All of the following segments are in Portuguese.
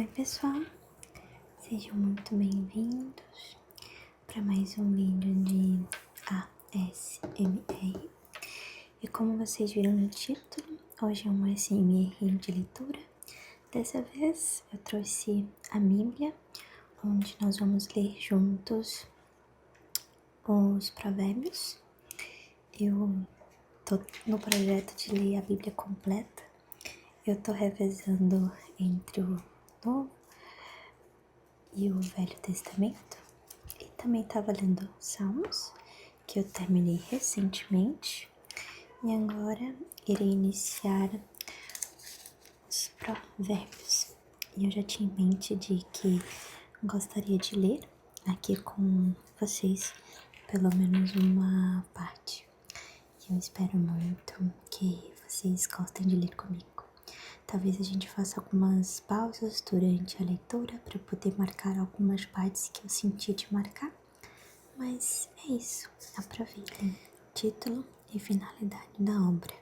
Oi pessoal, sejam muito bem-vindos para mais um vídeo de ASMR. E como vocês viram no título, hoje é um ASMR de leitura. Dessa vez eu trouxe a Bíblia, onde nós vamos ler juntos os provérbios. Eu tô no projeto de ler a Bíblia completa. Eu tô revezando entre o Novo e o Velho Testamento, e também estava lendo Salmos, que eu terminei recentemente, e agora irei iniciar os Provérbios. E eu já tinha em mente de que gostaria de ler aqui com vocês pelo menos uma parte. E eu espero muito que vocês gostem de ler comigo. Talvez a gente faça algumas pausas durante a leitura para eu poder marcar algumas partes que eu senti de marcar. Mas é isso, aproveitem. Título e finalidade da obra.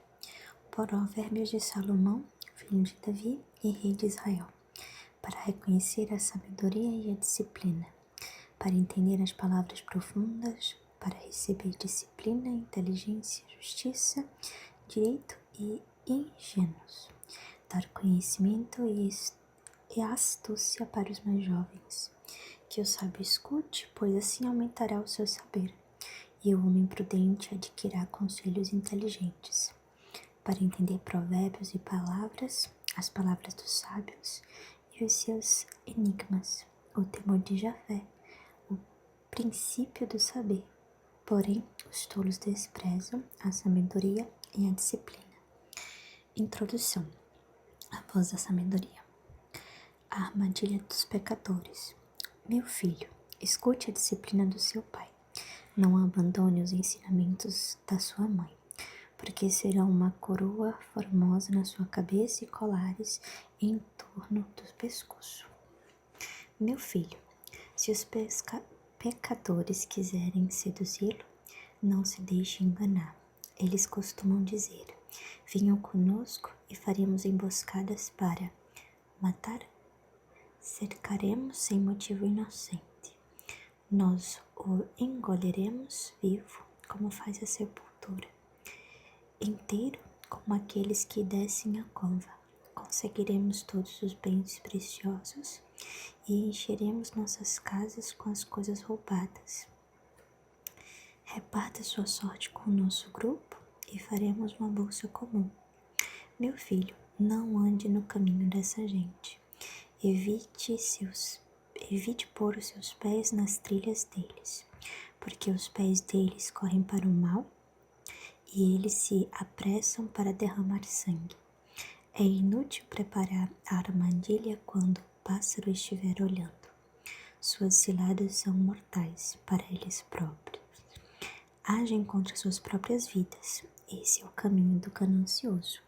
Provérbios de Salomão, filho de Davi e rei de Israel, para reconhecer a sabedoria e a disciplina, para entender as palavras profundas, para receber disciplina, inteligência, justiça, direito e ingênuos, dar conhecimento e astúcia para os mais jovens. Que o sábio escute, pois assim aumentará o seu saber, e o homem prudente adquirirá conselhos inteligentes. Para entender provérbios e palavras, as palavras dos sábios e os seus enigmas, o temor de Javé, o princípio do saber. Porém, os tolos desprezam a sabedoria e a disciplina. Introdução. A voz da sabedoria. A armadilha dos pecadores. Meu filho, escute a disciplina do seu pai. Não abandone os ensinamentos da sua mãe, porque serão uma coroa formosa na sua cabeça e colares em torno do pescoço. Meu filho, se os pecadores quiserem seduzi-lo, não se deixe enganar. Eles costumam dizer: venham conosco e faremos emboscadas para matar. Cercaremos sem motivo inocente. Nós o engoliremos vivo, como faz a sepultura. Inteiro, como aqueles que descem a cova. Conseguiremos todos os bens preciosos e encheremos nossas casas com as coisas roubadas. Reparta sua sorte com o nosso grupo e faremos uma bolsa comum. Meu filho, não ande no caminho dessa gente. Evite pôr os seus pés nas trilhas deles, porque os pés deles correm para o mal e eles se apressam para derramar sangue. É inútil preparar a armadilha quando o pássaro estiver olhando. Suas ciladas são mortais para eles próprios. Agem contra suas próprias vidas. Esse é o caminho do ganancioso.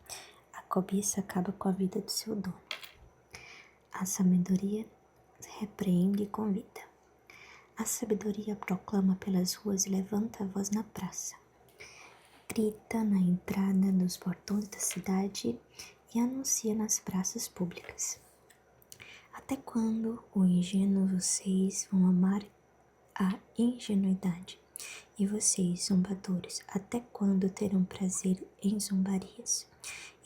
A cobiça acaba com a vida do seu dono. A sabedoria repreende e convida. A sabedoria proclama pelas ruas e levanta a voz na praça. Grita na entrada dos portões da cidade e anuncia nas praças públicas. Até quando, o ingênuo, vocês vão amar a ingenuidade? E vocês, zombadores, até quando terão prazer em zombarias?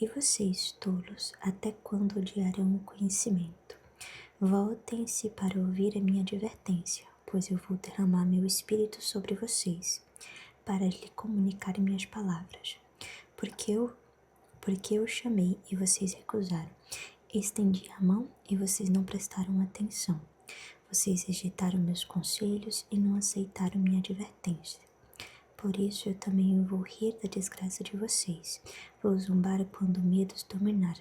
E vocês, tolos, até quando odiarão o conhecimento? Voltem-se para ouvir a minha advertência, pois eu vou derramar meu espírito sobre vocês, para lhe comunicar minhas palavras. Porque eu chamei e vocês recusaram. Estendi a mão e vocês não prestaram atenção. Vocês rejeitaram meus conselhos e não aceitaram minha advertência. Por isso eu também vou rir da desgraça de vocês. Vou zombar quando o medo os dominar.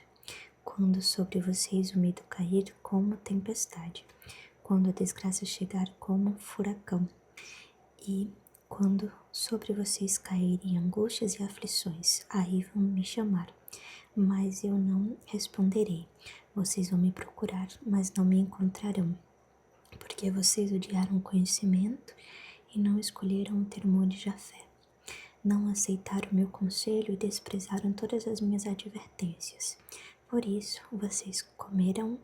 Quando sobre vocês o medo cair como tempestade. Quando a desgraça chegar como um furacão. E quando sobre vocês caírem angústias e aflições, aí vão me chamar. Mas eu não responderei. Vocês vão me procurar, mas não me encontrarão. Porque vocês odiaram o conhecimento e não escolheram o temor de Jafé. Não aceitaram o meu conselho e desprezaram todas as minhas advertências. Por isso, vocês comerão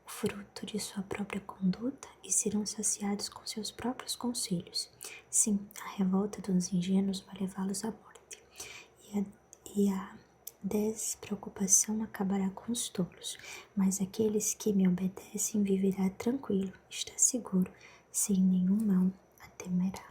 o fruto de sua própria conduta e serão saciados com seus próprios conselhos. Sim, a revolta dos ingênuos vai levá-los à morte, e a despreocupação acabará com os tolos, mas aqueles que me obedecem viverá tranquilo, está seguro, sem nenhum mal a temerá.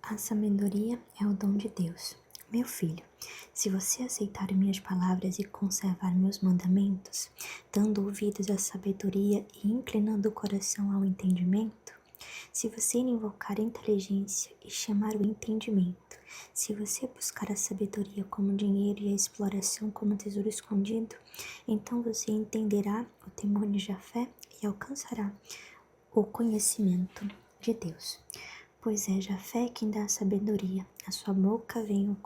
A sabedoria é o dom de Deus. Meu filho, se você aceitar minhas palavras e conservar meus mandamentos, dando ouvidos à sabedoria e inclinando o coração ao entendimento, se você invocar a inteligência e chamar o entendimento, se você buscar a sabedoria como dinheiro e a exploração como tesouro escondido, então você entenderá o temor de Jafé e alcançará o conhecimento de Deus. Pois é Jafé quem dá a sabedoria, de sua boca vem o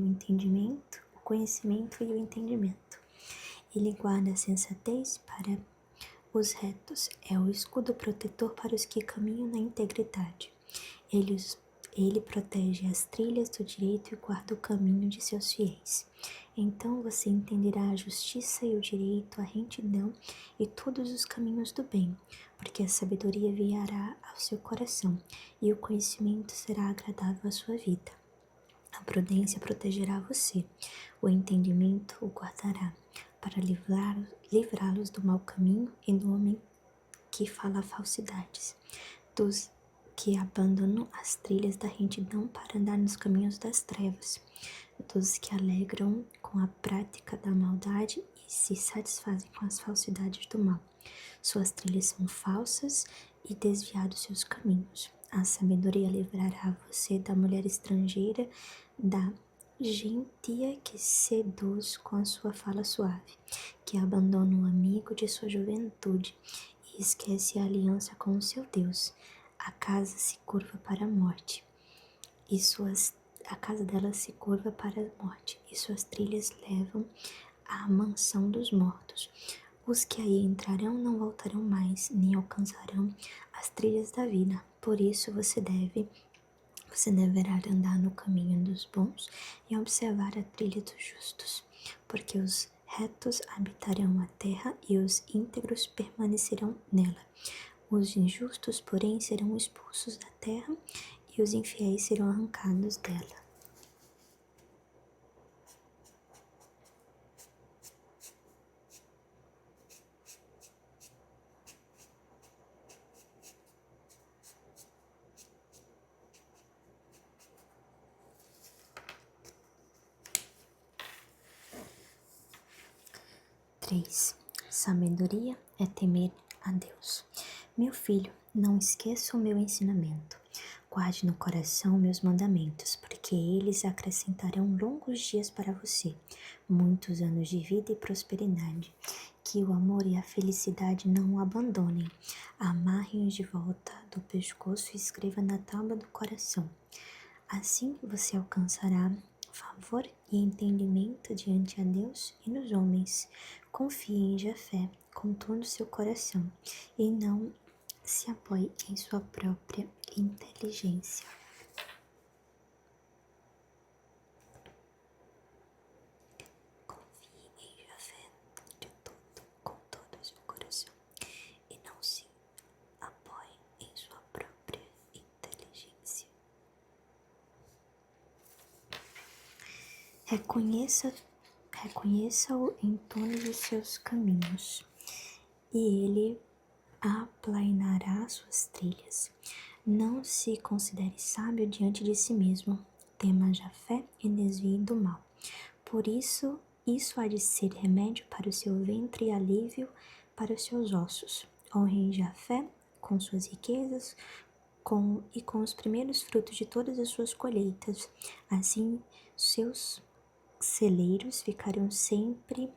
entendimento, o conhecimento e o entendimento. Ele guarda a sensatez para os retos, é o escudo protetor para os que caminham na integridade. Ele protege as trilhas do direito e guarda o caminho de seus fiéis. Então você entenderá a justiça e o direito, a retidão e todos os caminhos do bem, porque a sabedoria virá ao seu coração e o conhecimento será agradável à sua vida. A prudência protegerá você, o entendimento o guardará, para livrá-los do mau caminho e do homem que fala falsidades, dos que abandonam as trilhas da retidão para andar nos caminhos das trevas, dos que alegram com a prática da maldade e se satisfazem com as falsidades do mal. Suas trilhas são falsas e desviados seus caminhos. A sabedoria livrará você da mulher estrangeira, da gentia que seduz com a sua fala suave, que abandona o amigo de sua juventude e esquece a aliança com o seu Deus. A casa se curva para a morte, a casa dela se curva para a morte, e suas trilhas levam à mansão dos mortos. Os que aí entrarão não voltarão mais, nem alcançarão as trilhas da vida. Por isso você deverá andar no caminho dos bons e observar a trilha dos justos, porque os retos habitarão a terra e os íntegros permanecerão nela. Os injustos, porém, serão expulsos da terra e os infiéis serão arrancados dela. Sabedoria é temer a Deus. Meu filho, não esqueça o meu ensinamento. Guarde no coração meus mandamentos, porque eles acrescentarão longos dias para você, muitos anos de vida e prosperidade. Que o amor e a felicidade não o abandonem. Amarre-os de volta do pescoço e escreva na tábua do coração. Assim você alcançará favor e entendimento diante a Deus e nos homens. Confie em Jafé com todo o seu coração e não se apoie em sua própria inteligência. Confie em Jafé com todo o seu coração e não se apoie em sua própria inteligência. Reconheça-o em todos os seus caminhos, e ele aplainará suas trilhas. Não se considere sábio diante de si mesmo. Tema Jafé e desvie do mal. Por isso há de ser remédio para o seu ventre e alívio para os seus ossos. Honre Jafé com suas riquezas e com os primeiros frutos de todas as suas colheitas. Assim, seus celeiros ficarão sempre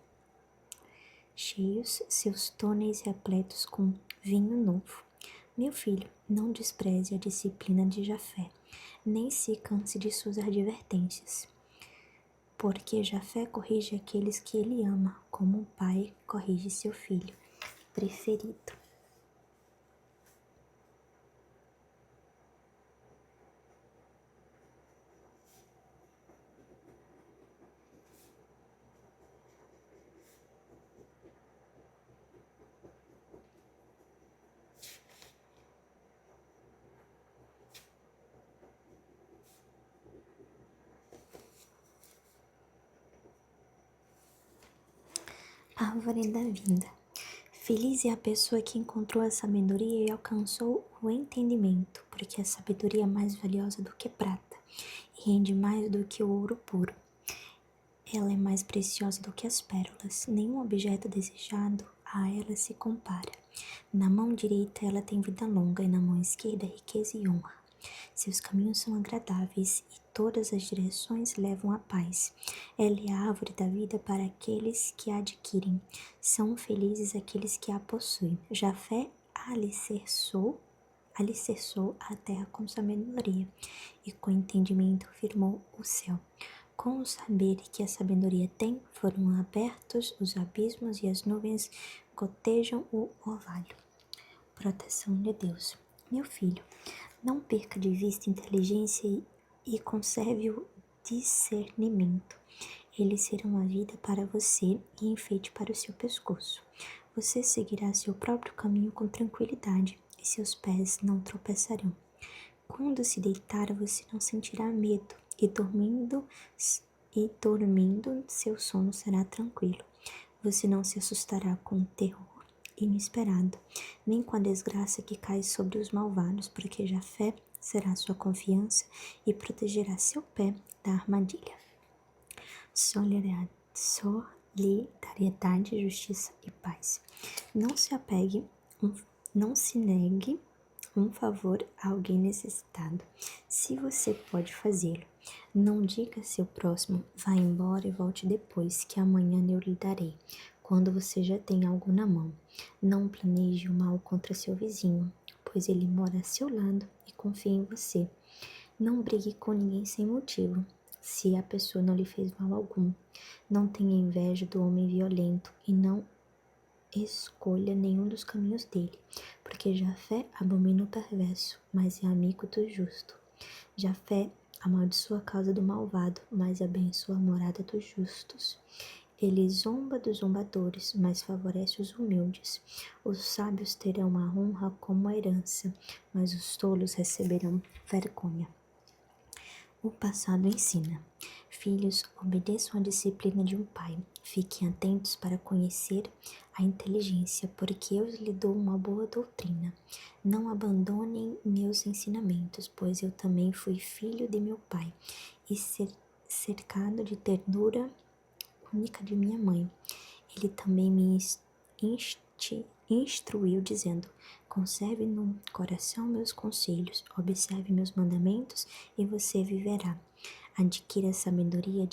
cheios, seus tonéis repletos com vinho novo. Meu filho, não despreze a disciplina de Jafé, nem se canse de suas advertências. porque Jafé corrige aqueles que ele ama, como um pai corrige seu filho preferido. Árvore da vida. Feliz é a pessoa que encontrou a sabedoria e alcançou o entendimento, porque a sabedoria é mais valiosa do que prata e rende mais do que o ouro puro. Ela é mais preciosa do que as pérolas, nenhum objeto desejado a ela se compara. Na mão direita ela tem vida longa e na mão esquerda riqueza e honra. Seus caminhos são agradáveis e todas as direções levam à paz. Ela é a árvore da vida para aqueles que a adquirem. São felizes aqueles que a possuem. Jafé alicerçou a terra com sabedoria e com entendimento firmou o céu. Com o saber que a sabedoria tem, foram abertos os abismos e as nuvens gotejam o orvalho. Proteção de Deus. Meu filho, não perca de vista a inteligência e conserve o discernimento. Eles serão a vida para você e enfeite para o seu pescoço. Você seguirá seu próprio caminho com tranquilidade e seus pés não tropeçarão. Quando se deitar, você não sentirá medo e dormindo seu sono será tranquilo. Você não se assustará com o terror inesperado, nem com a desgraça que cai sobre os malvados, porque Jafé será sua confiança e protegerá seu pé da armadilha. Solidariedade, justiça e paz. Não se negue um favor a alguém necessitado, se você pode fazê-lo. Não diga a seu próximo, vá embora e volte depois, que amanhã eu lhe darei, quando você já tem algo na mão. Não planeje o mal contra seu vizinho, pois ele mora a seu lado e confia em você. Não brigue com ninguém sem motivo, se a pessoa não lhe fez mal algum. Não tenha inveja do homem violento e não escolha nenhum dos caminhos dele, porque Jafé abomina o perverso, mas é amigo do justo. Jafé amaldiçoa a causa do malvado, mas abençoa a morada dos justos. Ele zomba dos zombadores, mas favorece os humildes. Os sábios terão a honra como a herança, mas os tolos receberão vergonha. O passado ensina. Filhos, obedeçam à disciplina de um pai. Fiquem atentos para conhecer a inteligência, porque eu lhe dou uma boa doutrina. Não abandonem meus ensinamentos, pois eu também fui filho de meu pai e cercado de ternura única de minha mãe. Ele também me instruiu, dizendo: conserve no coração meus conselhos, observe meus mandamentos e você viverá. Adquira a sabedoria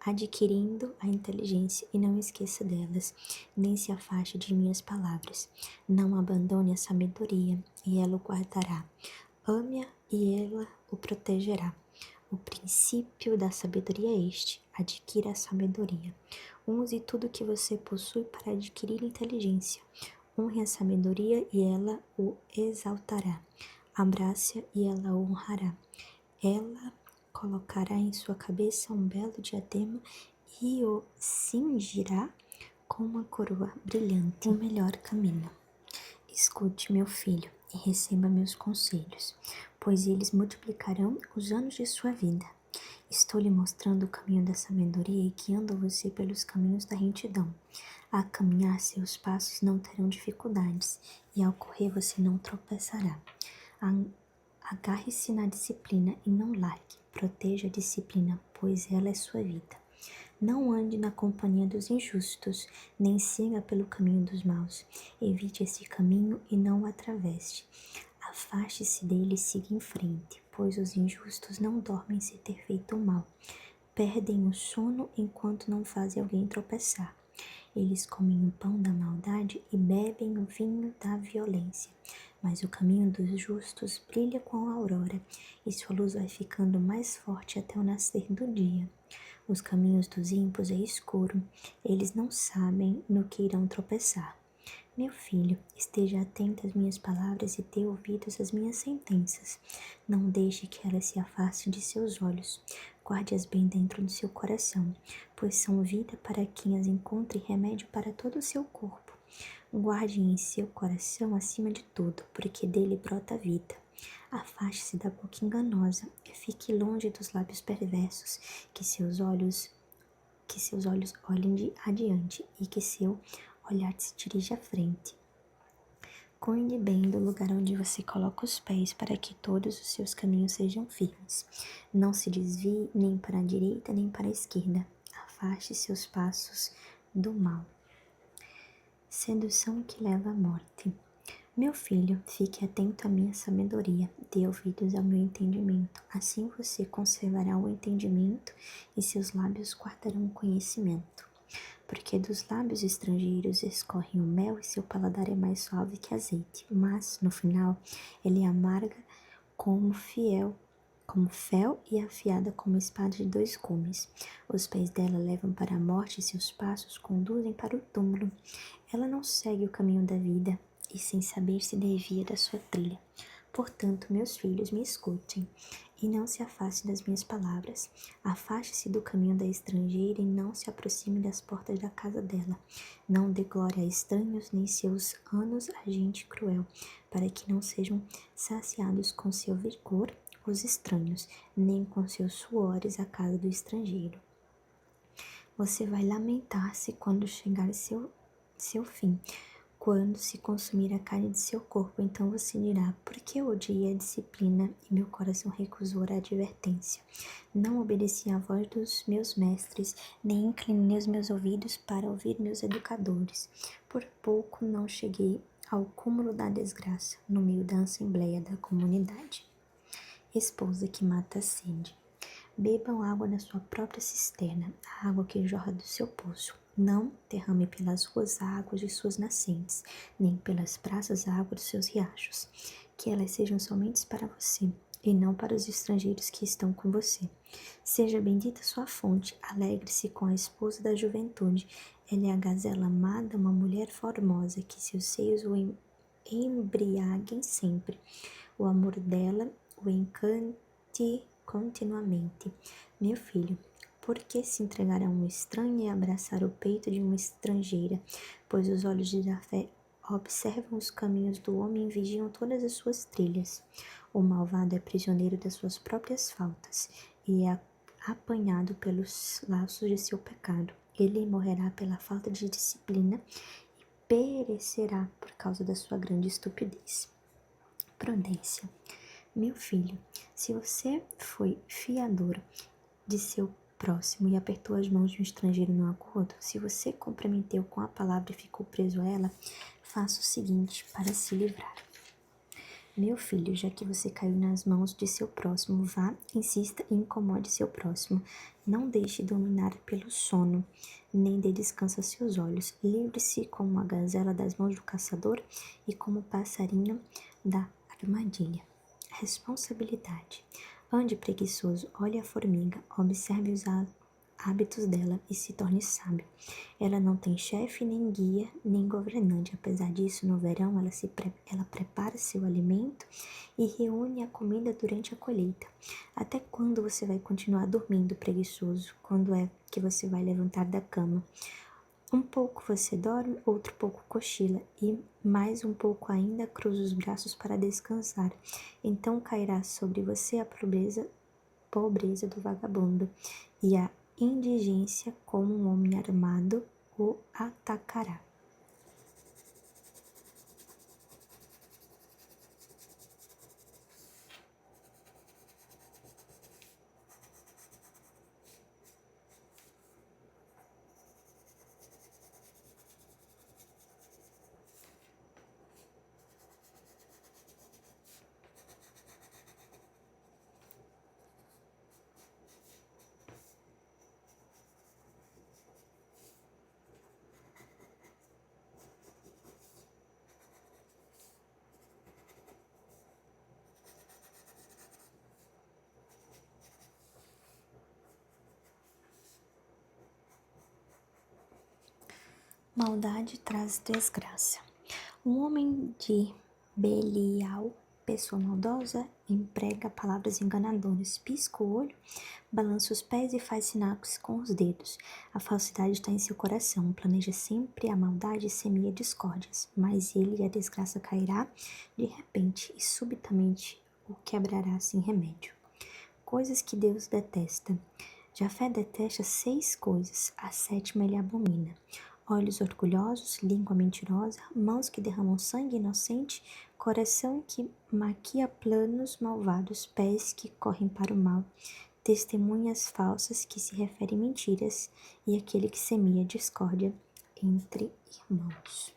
adquirindo a inteligência e não esqueça delas, nem se afaste de minhas palavras. Não abandone a sabedoria e ela o guardará. Ame-a e ela o protegerá. O princípio da sabedoria é este: adquira a sabedoria. Use tudo que você possui para adquirir inteligência. Honre a sabedoria e ela o exaltará. Abrace-a e ela o honrará. Ela colocará em sua cabeça um belo diadema e o cingirá com uma coroa brilhante. O melhor caminho. Escute, meu filho, e receba meus conselhos, pois eles multiplicarão os anos de sua vida. Estou lhe mostrando o caminho da sabedoria e guiando você pelos caminhos da retidão. A caminhar, seus passos não terão dificuldades, e ao correr você não tropeçará. Agarre-se na disciplina e não largue. Proteja a disciplina, pois ela é sua vida. Não ande na companhia dos injustos, nem siga pelo caminho dos maus. Evite esse caminho e não o atravesse. Afaste-se dele e siga em frente, pois os injustos não dormem sem ter feito o mal. Perdem o sono enquanto não fazem alguém tropeçar. Eles comem o pão da maldade e bebem o vinho da violência. Mas o caminho dos justos brilha com a aurora, e sua luz vai ficando mais forte até o nascer do dia. Os caminhos dos ímpios é escuro, eles não sabem no que irão tropeçar. Meu filho, esteja atento às minhas palavras e dê ouvidos às minhas sentenças. Não deixe que elas se afastem de seus olhos. Guarde-as bem dentro do seu coração, pois são vida para quem as encontra e remédio para todo o seu corpo. Guarde em seu coração acima de tudo, porque dele brota a vida. Afaste-se da boca enganosa e fique longe dos lábios perversos, que seus olhos olhem adiante e que seu olhar se dirija à frente. Cuide bem do lugar onde você coloca os pés para que todos os seus caminhos sejam firmes. Não se desvie nem para a direita nem para a esquerda. Afaste seus passos do mal. Sedução que leva à morte. Meu filho, fique atento à minha sabedoria, dê ouvidos ao meu entendimento. Assim você conservará o entendimento e seus lábios guardarão o conhecimento. Porque dos lábios estrangeiros escorre o mel e seu paladar é mais suave que azeite, mas, no final, ele é amarga como fel e afiada como espada de dois gumes. Os pés dela levam para a morte e seus passos conduzem para o túmulo. Ela não segue o caminho da vida e sem saber se desvia da sua trilha. Portanto, meus filhos, me escutem e não se afaste das minhas palavras. Afaste-se do caminho da estrangeira e não se aproxime das portas da casa dela. Não dê glória a estranhos, nem seus anos a gente cruel, para que não sejam saciados com seu vigor os estranhos, nem com seus suores a casa do estrangeiro. Você vai lamentar-se quando chegar seu fim, quando se consumir a carne de seu corpo, então você dirá, por que eu odiei a disciplina e meu coração recusou a advertência? Não obedeci à voz dos meus mestres, nem inclinei os meus ouvidos para ouvir meus educadores. Por pouco não cheguei ao cúmulo da desgraça, no meio da assembleia da comunidade. Esposa que mata a sede. Bebam água na sua própria cisterna, a água que jorra do seu poço. Não derrame pelas ruas a água de suas nascentes, nem pelas praças a água dos seus riachos. Que elas sejam somente para você, e não para os estrangeiros que estão com você. Seja bendita sua fonte, alegre-se com a esposa da juventude. Ela é a gazela amada, uma mulher formosa, que seus seios o embriaguem sempre. O amor dela o encante continuamente. Meu filho, por que se entregar a uma estranha e abraçar o peito de uma estrangeira? Pois os olhos de Jafé observam os caminhos do homem e vigiam todas as suas trilhas. O malvado é prisioneiro das suas próprias faltas e é apanhado pelos laços de seu pecado. Ele morrerá pela falta de disciplina e perecerá por causa da sua grande estupidez. Prudência. Meu filho, se você foi fiador de seu próximo e apertou as mãos de um estrangeiro no acordo, se você comprometeu com a palavra e ficou preso a ela, faça o seguinte para se livrar. Meu filho, já que você caiu nas mãos de seu próximo, vá, insista e incomode seu próximo. Não deixe dominar pelo sono, nem dê descanso a seus olhos. Livre-se como a gazela das mãos do caçador e como o passarinho da armadilha. Responsabilidade. Ande preguiçoso, olhe a formiga, observe os hábitos dela e se torne sábio. Ela não tem chefe, nem guia, nem governante. Apesar disso, no verão, ela prepara seu alimento e reúne a comida durante a colheita. Até quando você vai continuar dormindo preguiçoso? Quando é que você vai levantar da cama? Um pouco você dorme, outro pouco cochila, e mais um pouco ainda cruza os braços para descansar. Então cairá sobre você a pobreza do vagabundo, e a indigência, como um homem armado, o atacará. Maldade traz desgraça. Um homem de Belial, pessoa maldosa, emprega palavras enganadoras, pisca o olho, balança os pés e faz sinais com os dedos. A falsidade está em seu coração, planeja sempre a maldade e semeia discórdias, mas ele e a desgraça cairá de repente e subitamente o quebrará sem remédio. Coisas que Deus detesta. Jafé detesta 6 coisas, a sétima ele abomina: olhos orgulhosos, língua mentirosa, mãos que derramam sangue inocente, coração que maquia planos malvados, pés que correm para o mal, testemunhas falsas que se referem mentiras e aquele que semeia discórdia entre irmãos.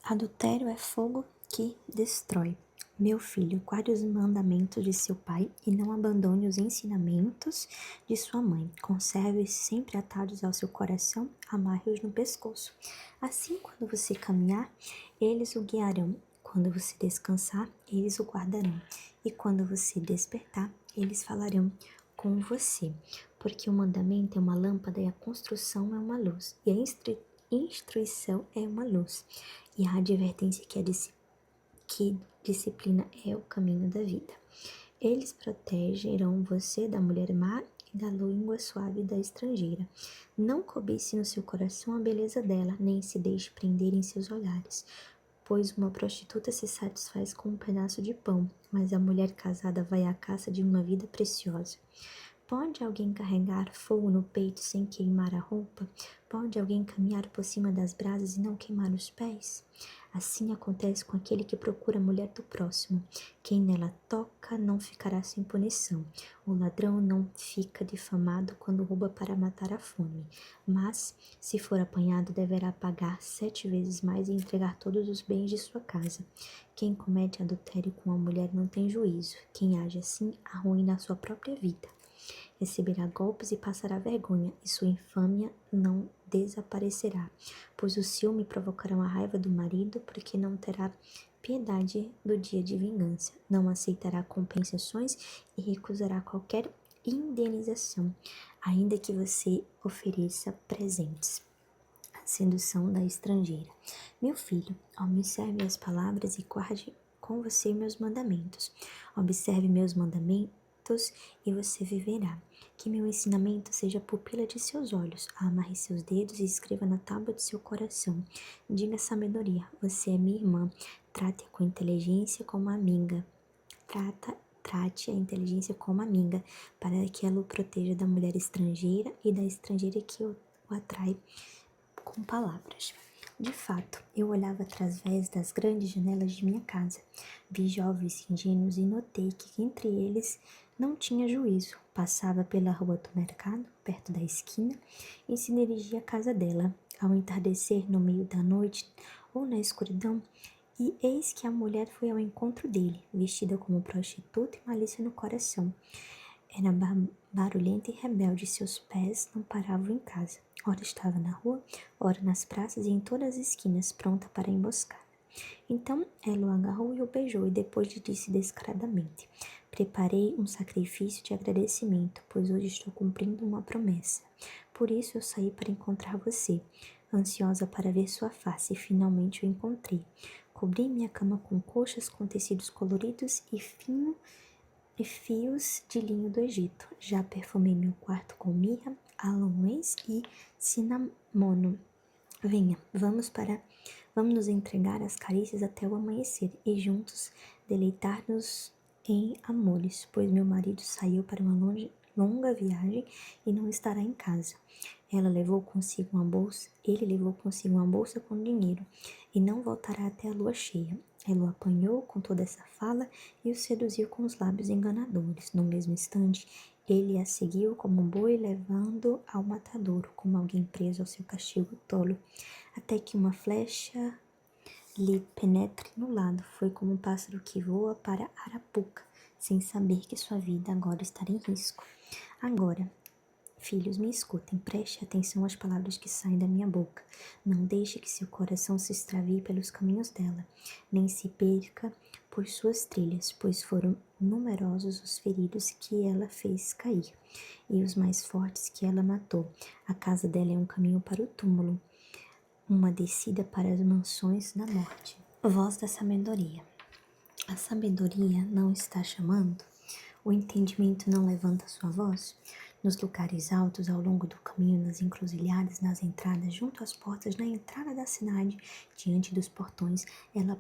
Adultério é fogo que destrói. Meu filho, guarde os mandamentos de seu pai e não abandone os ensinamentos de sua mãe. Conserve-os sempre atados ao seu coração, amarre-os no pescoço. Assim, quando você caminhar, eles o guiarão. Quando você descansar, eles o guardarão. E quando você despertar, eles falarão com você. Porque o mandamento é uma lâmpada e a construção é uma luz. E a instrução é uma luz, e a advertência que disciplina é o caminho da vida. Eles protegerão você da mulher má e da língua suave da estrangeira. Não cobice no seu coração a beleza dela, nem se deixe prender em seus olhares, pois uma prostituta se satisfaz com um pedaço de pão, mas a mulher casada vai à caça de uma vida preciosa. Pode alguém carregar fogo no peito sem queimar a roupa? Pode alguém caminhar por cima das brasas e não queimar os pés? Assim acontece com aquele que procura a mulher do próximo. Quem nela toca não ficará sem punição. O ladrão não fica difamado quando rouba para matar a fome. Mas, se for apanhado, deverá pagar 7 vezes mais e entregar todos os bens de sua casa. Quem comete adultério com a mulher não tem juízo. Quem age assim arruína a sua própria vida. Receberá golpes e passará vergonha, e sua infâmia não desaparecerá, pois o ciúme provocará a raiva do marido, porque não terá piedade do dia de vingança, não aceitará compensações e recusará qualquer indenização, ainda que você ofereça presentes. A sedução da estrangeira. Meu filho, observe as palavras e guarde com você meus mandamentos. Observe meus mandamentos e você viverá. Que meu ensinamento seja a pupila de seus olhos. Amarre seus dedos e escreva na tábua de seu coração. Diga sabedoria, você é minha irmã. Trate-a com inteligência como amiga. Trate a inteligência como amiga, para que ela o proteja da mulher estrangeira e da estrangeira que o atrai com palavras. De fato, eu olhava através das grandes janelas de minha casa. Vi jovens ingênuos e notei que entre eles não tinha juízo. Passava pela rua do mercado, perto da esquina, e se dirigia à casa dela. Ao entardecer, no meio da noite ou na escuridão, e eis que a mulher foi ao encontro dele, vestida como prostituta e malícia no coração. Era barulhenta e rebelde, seus pés não paravam em casa. Ora estava na rua, ora nas praças e em todas as esquinas, pronta para a emboscada. Então ela o agarrou e o beijou, e depois lhe disse descaradamente: Preparei um sacrifício de agradecimento, pois hoje estou cumprindo uma promessa. Por isso eu saí para encontrar você, ansiosa para ver sua face, e finalmente o encontrei. Cobri minha cama com coxas com tecidos coloridos e fios de linho do Egito. Já perfumei meu quarto com mirra, aloés e cinamono. Venha, vamos nos entregar às carícias até o amanhecer e juntos deleitar-nos em amores, pois meu marido saiu para uma longa viagem e não estará em casa. Ele levou consigo uma bolsa com dinheiro e não voltará até a lua cheia. Ela o apanhou com toda essa fala e o seduziu com os lábios enganadores. No mesmo instante, ele a seguiu como um boi levando ao matadouro, como alguém preso ao seu castigo tolo, até que uma flecha lhe penetre no lado. Foi como um pássaro que voa para Arapuca, sem saber que sua vida agora está em risco. Agora, filhos, me escutem, preste atenção às palavras que saem da minha boca. Não deixe que seu coração se extravie pelos caminhos dela, nem se perca por suas trilhas, pois foram numerosos os feridos que ela fez cair, e os mais fortes que ela matou. A casa dela é um caminho para o túmulo, uma descida para as mansões da morte. Voz da sabedoria. A sabedoria não está chamando? O entendimento não levanta sua voz? Nos lugares altos, ao longo do caminho, nas encruzilhadas, nas entradas, junto às portas, na entrada da cidade, diante dos portões, ela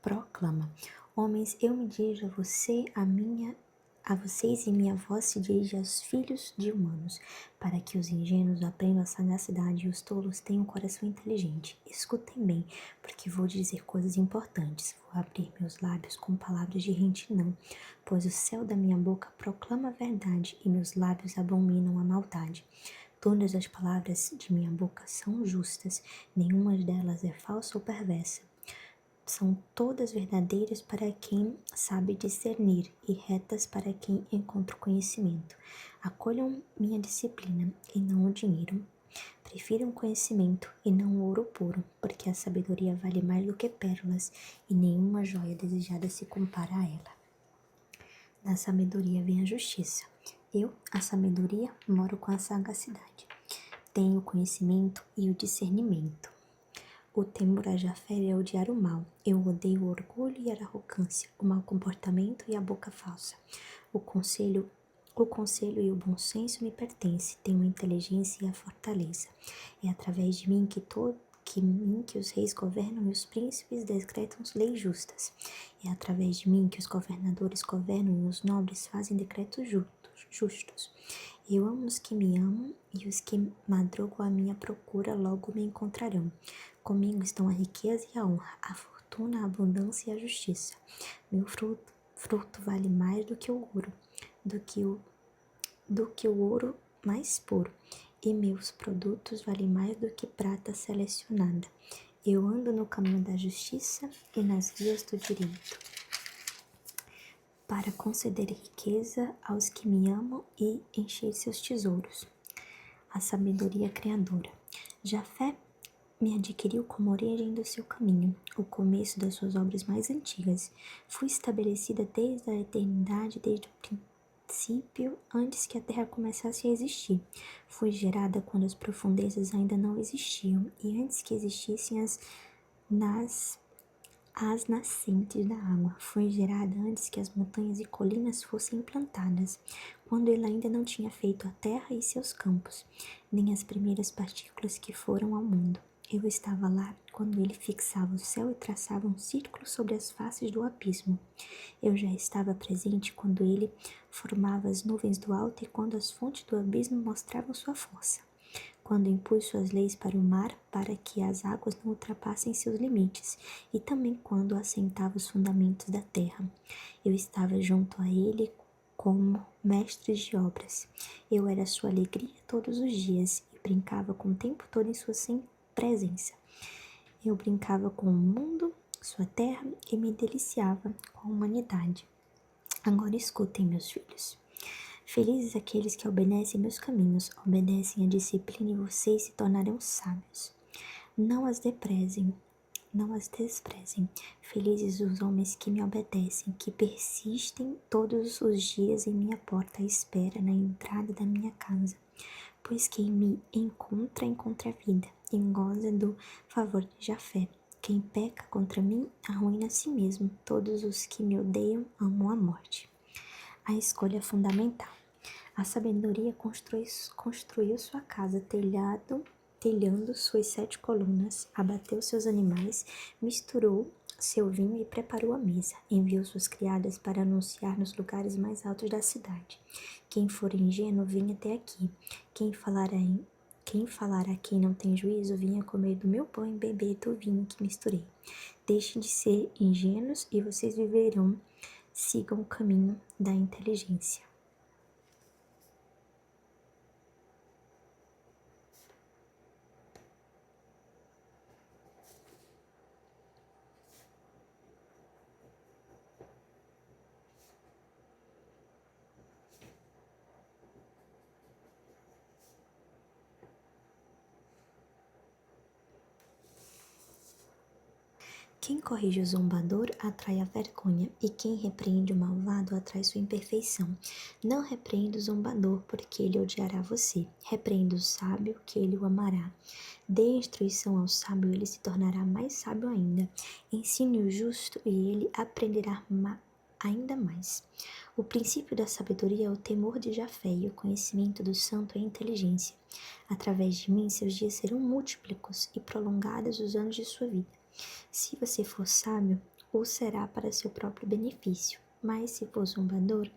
proclama: Homens, eu me dirijo a vocês e minha voz se dirige aos filhos de humanos, para que os ingênuos aprendam a sagacidade e os tolos tenham um coração inteligente. Escutem bem, porque vou dizer coisas importantes. Vou abrir meus lábios com palavras de retidão, pois o céu da minha boca proclama a verdade e meus lábios abominam a maldade. Todas as palavras de minha boca são justas, nenhuma delas é falsa ou perversa. São todas verdadeiras para quem sabe discernir e retas para quem encontra o conhecimento. Acolham minha disciplina e não o dinheiro. Prefiram conhecimento e não o ouro puro, porque a sabedoria vale mais do que pérolas e nenhuma joia desejada se compara a ela. Da sabedoria vem a justiça. Eu, a sabedoria, moro com a sagacidade. Tenho o conhecimento e o discernimento. O temor a Jafé é odiar o mal. Eu odeio o orgulho e a arrogância, o mau comportamento e a boca falsa. O conselho e o bom senso me pertencem. Tenho a inteligência e a fortaleza. É através de mim que os reis governam e os príncipes decretam leis justas. É através de mim que os governadores governam e os nobres fazem decretos justos. Eu amo os que me amam e os que madrugam à minha procura logo me encontrarão. Comigo estão a riqueza e a honra, a fortuna, a abundância e a justiça. Meu fruto vale mais do que o ouro, do que o ouro mais puro, e meus produtos valem mais do que prata selecionada. Eu ando no caminho da justiça e nas vias do direito, para conceder riqueza aos que me amam e encher seus tesouros. A sabedoria criadora. Jafé me adquiriu como origem do seu caminho, o começo das suas obras mais antigas. Fui estabelecida desde a eternidade, desde o princípio, antes que a terra começasse a existir. Fui gerada quando as profundezas ainda não existiam e antes que existissem as nascentes da água. Fui gerada antes que as montanhas e colinas fossem implantadas, quando ele ainda não tinha feito a terra e seus campos, nem as primeiras partículas que foram ao mundo. Eu estava lá quando ele fixava o céu e traçava um círculo sobre as faces do abismo. Eu já estava presente quando ele formava as nuvens do alto e quando as fontes do abismo mostravam sua força. Quando impus suas leis para o mar, para que as águas não ultrapassem seus limites, e também quando assentava os fundamentos da terra. Eu estava junto a ele como mestre de obras. Eu era sua alegria todos os dias e brincava com o tempo todo em sua presença. Eu brincava com o mundo, sua terra, e me deliciava com a humanidade. Agora escutem, meus filhos. Felizes aqueles que obedecem meus caminhos, obedecem a disciplina e vocês se tornarão sábios. Não as desprezem. Felizes os homens que me obedecem, que persistem todos os dias em minha porta à espera na entrada da minha casa. Pois quem me encontra a vida e goza do favor de Jafé. Quem peca contra mim, arruína a si mesmo. Todos os que me odeiam amam a morte. A escolha fundamental. A sabedoria construiu sua casa, telhando suas 7 colunas, abateu seus animais, misturou seu vinho e preparou a mesa. Enviou suas criadas para anunciar nos lugares mais altos da cidade. Quem for ingênuo, venha até aqui. Quem falar a quem não tem juízo, venha comer do meu pão e beber do vinho que misturei. Deixem de ser ingênuos e vocês viverão. Sigam o caminho da inteligência. Quem corrige o zombador atrai a vergonha, e quem repreende o malvado atrai sua imperfeição. Não repreenda o zombador, porque ele odiará você. Repreenda o sábio, que ele o amará. Dê instrução ao sábio, ele se tornará mais sábio ainda. Ensine o justo, e ele aprenderá ainda mais. O princípio da sabedoria é o temor de Jafé, e o conhecimento do santo é a inteligência. Através de mim, seus dias serão múltiplicos e prolongados os anos de sua vida. Se você for sábio, o será para seu próprio benefício, mas se for zombador,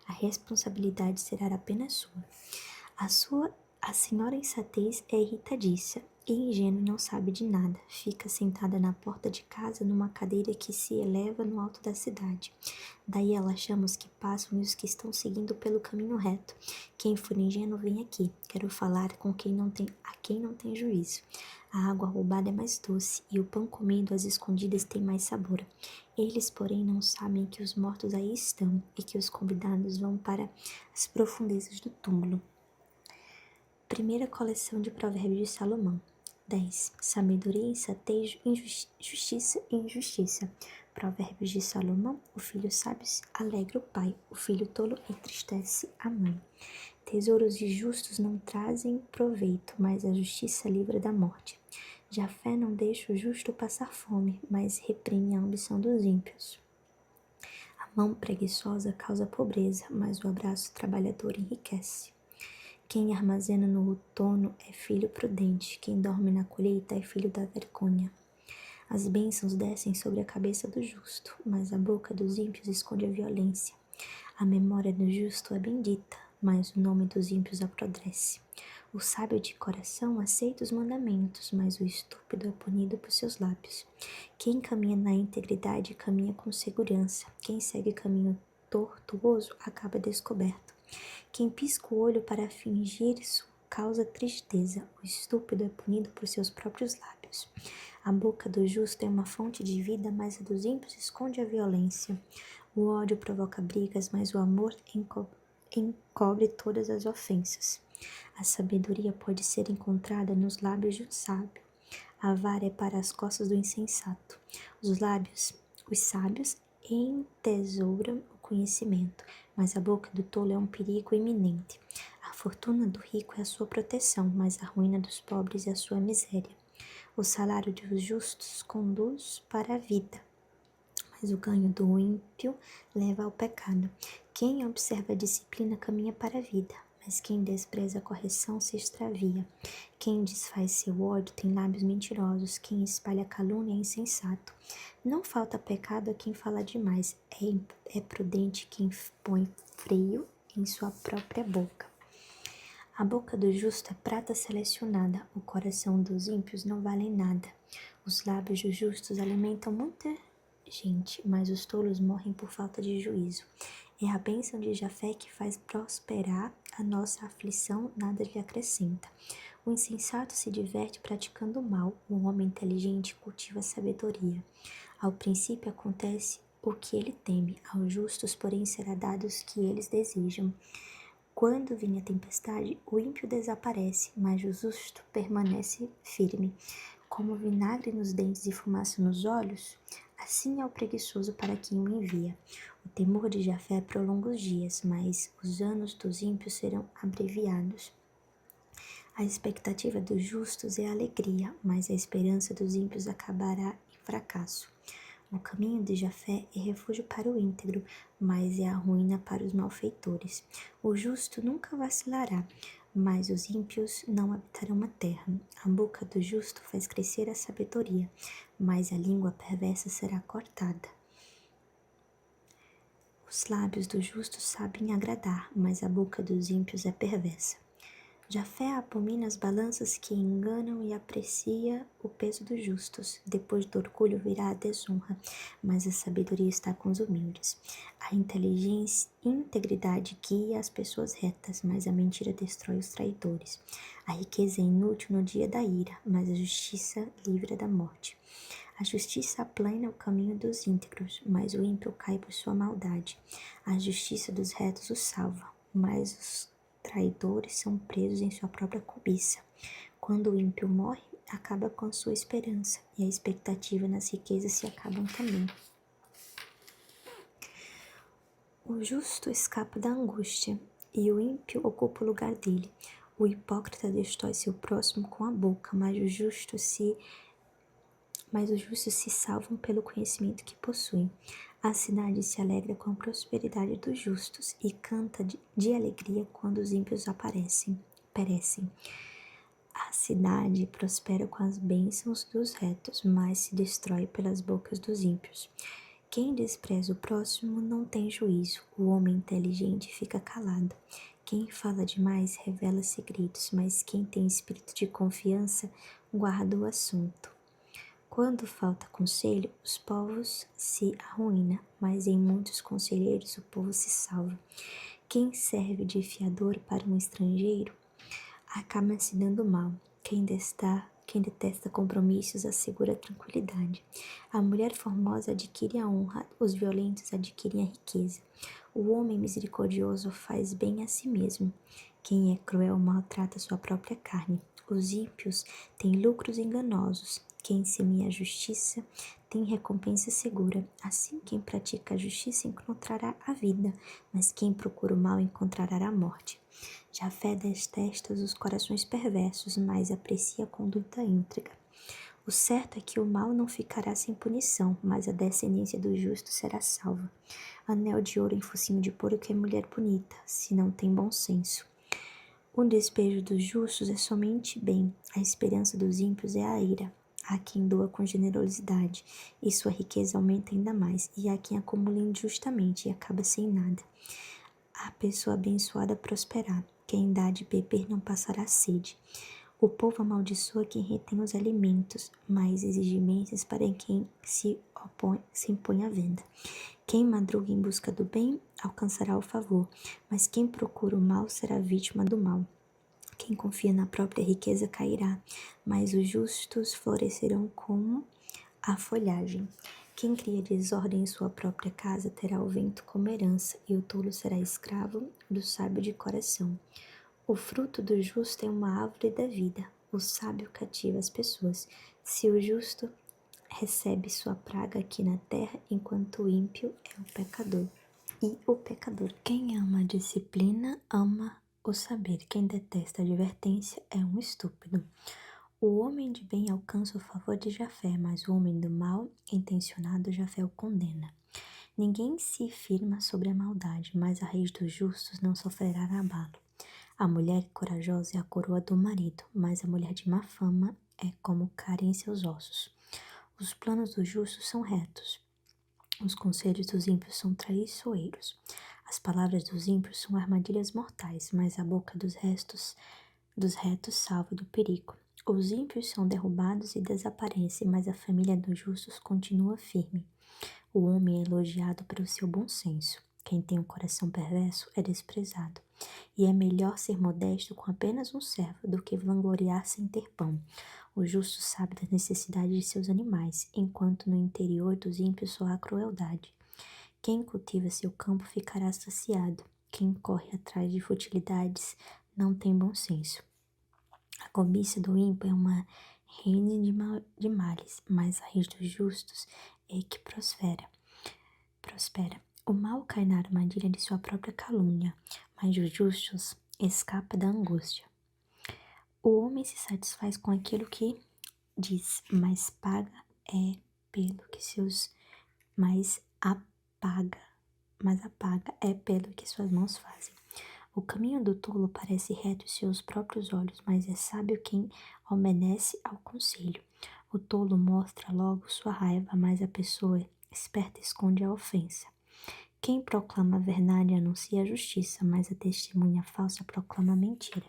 a responsabilidade será apenas sua. A senhora insatez é irritadiça e ingênua e não sabe de nada. Fica sentada na porta de casa numa cadeira que se eleva no alto da cidade. Daí ela chama os que passam e os que estão seguindo pelo caminho reto. Quem for ingênuo, vem aqui. Quero falar com quem não tem juízo. A água roubada é mais doce, e o pão comido às escondidas tem mais sabor. Eles, porém, não sabem que os mortos aí estão, e que os convidados vão para as profundezas do túmulo. Primeira coleção de Provérbios de Salomão. 10. Sabedoria, insatez, justiça e injustiça. Provérbios de Salomão. O filho sábio alegra o pai, o filho tolo entristece a mãe. Tesouros de justos não trazem proveito, mas a justiça livra da morte. Jafé não deixa o justo passar fome, mas reprime a ambição dos ímpios. A mão preguiçosa causa pobreza, mas o abraço trabalhador enriquece. Quem armazena no outono é filho prudente, quem dorme na colheita é filho da vergonha. As bênçãos descem sobre a cabeça do justo, mas a boca dos ímpios esconde a violência. A memória do justo é bendita, mas o nome dos ímpios apodrece. O sábio de coração aceita os mandamentos, mas o estúpido é punido por seus lábios. Quem caminha na integridade caminha com segurança. Quem segue caminho tortuoso acaba descoberto. Quem pisca o olho para fingir isso causa tristeza. O estúpido é punido por seus próprios lábios. A boca do justo é uma fonte de vida, mas a dos ímpios esconde a violência. O ódio provoca brigas, mas o amor encobre todas as ofensas. A sabedoria pode ser encontrada nos lábios de um sábio. A vara é para as costas do insensato. Os sábios entesouram o conhecimento, mas a boca do tolo é um perigo iminente. A fortuna do rico é a sua proteção, mas a ruína dos pobres é a sua miséria. O salário dos justos conduz para a vida, mas o ganho do ímpio leva ao pecado. Quem observa a disciplina caminha para a vida, mas quem despreza a correção se extravia. Quem desfaz seu ódio tem lábios mentirosos, quem espalha calúnia é insensato. Não falta pecado a quem fala demais, é prudente quem põe freio em sua própria boca. A boca do justo é prata selecionada, o coração dos ímpios não vale nada. Os lábios dos justos alimentam muita gente, mas os tolos morrem por falta de juízo. É a bênção de Jafé que faz prosperar a nossa aflição, nada lhe acrescenta. O insensato se diverte praticando o mal, o homem inteligente cultiva a sabedoria. Ao princípio acontece o que ele teme, aos justos, porém, será dado os que eles desejam. Quando vem a tempestade, o ímpio desaparece, mas o justo permanece firme. Como vinagre nos dentes e fumaça nos olhos, assim é o preguiçoso para quem o envia. O temor de Jafé prolonga os dias, mas os anos dos ímpios serão abreviados. A expectativa dos justos é alegria, mas a esperança dos ímpios acabará em fracasso. O caminho de Jafé é refúgio para o íntegro, mas é a ruína para os malfeitores. O justo nunca vacilará, mas os ímpios não habitarão a terra. A boca do justo faz crescer a sabedoria, mas a língua perversa será cortada. Os lábios do justo sabem agradar, mas a boca dos ímpios é perversa. Jafé abomina as balanças que enganam e aprecia o peso dos justos. Depois do orgulho virá a desonra, mas a sabedoria está com os humildes. A integridade guia as pessoas retas, mas a mentira destrói os traidores. A riqueza é inútil no dia da ira, mas a justiça livra da morte. A justiça aplana o caminho dos íntegros, mas o ímpio cai por sua maldade. A justiça dos retos os salva, mas os traidores são presos em sua própria cobiça. Quando o ímpio morre, acaba com sua esperança, e a expectativa nas riquezas se acabam também. O justo escapa da angústia, e o ímpio ocupa o lugar dele. O hipócrita destrói seu próximo com a boca, mas os justos se salvam pelo conhecimento que possuem. A cidade se alegra com a prosperidade dos justos e canta de alegria quando os ímpios perecem. A cidade prospera com as bênçãos dos retos, mas se destrói pelas bocas dos ímpios. Quem despreza o próximo não tem juízo, o homem inteligente fica calado. Quem fala demais revela segredos, mas quem tem espírito de confiança guarda o assunto. Quando falta conselho, os povos se arruinam, mas em muitos conselheiros o povo se salva. Quem serve de fiador para um estrangeiro acaba se dando mal. Quem detesta compromissos assegura a tranquilidade. A mulher formosa adquire a honra, os violentos adquirem a riqueza. O homem misericordioso faz bem a si mesmo. Quem é cruel maltrata sua própria carne. Os ímpios têm lucros enganosos. Quem semeia a justiça tem recompensa segura. Assim, quem pratica a justiça encontrará a vida, mas quem procura o mal encontrará a morte. Jafé detesta os corações perversos, mas aprecia a conduta íntegra. O certo é que o mal não ficará sem punição, mas a descendência do justo será salva. Anel de ouro em focinho de porco é mulher bonita, se não tem bom senso. O despejo dos justos é somente bem, a esperança dos ímpios é a ira. Há quem doa com generosidade, e sua riqueza aumenta ainda mais, e há quem acumula injustamente e acaba sem nada. A pessoa abençoada prosperará, quem dá de beber não passará sede. O povo amaldiçoa quem retém os alimentos, mas exige bênçãos para quem se impõe à venda. Quem madruga em busca do bem alcançará o favor, mas quem procura o mal será vítima do mal. Quem confia na própria riqueza cairá, mas os justos florescerão como a folhagem. Quem cria desordem em sua própria casa terá o vento como herança, e o tolo será escravo do sábio de coração. O fruto do justo é uma árvore da vida. O sábio cativa as pessoas. Se o justo recebe sua praga aqui na terra, enquanto o ímpio é o pecador. E o pecador. Quem ama a disciplina, ama o saber. Quem detesta a advertência é um estúpido. O homem de bem alcança o favor de Jafé, mas o homem do mal intencionado Jafé o condena. Ninguém se firma sobre a maldade, mas a raiz dos justos não sofrerá abalo. A mulher corajosa é a coroa do marido, mas a mulher de má fama é como cárie em seus ossos. Os planos dos justos são retos, os conselhos dos ímpios são traiçoeiros. As palavras dos ímpios são armadilhas mortais, mas a boca dos retos salva do perigo. Os ímpios são derrubados e desaparecem, mas a família dos justos continua firme. O homem é elogiado pelo seu bom senso. Quem tem um coração perverso é desprezado. E é melhor ser modesto com apenas um servo do que vangloriar-se em ter pão. O justo sabe da necessidade de seus animais, enquanto no interior dos ímpios só há crueldade. Quem cultiva seu campo ficará saciado. Quem corre atrás de futilidades não tem bom senso. A cobiça do ímpio é uma rede de males, mas a raiz dos justos é que prospera. O mal cai na armadilha de sua própria calúnia, mas os justos escapam da angústia. O homem se satisfaz com aquilo que diz, mas apaga é pelo que suas mãos fazem. O caminho do tolo parece reto em seus próprios olhos, mas é sábio quem obedece ao conselho. O tolo mostra logo sua raiva, mas a pessoa esperta esconde a ofensa. Quem proclama a verdade anuncia a justiça, mas a testemunha falsa proclama a mentira.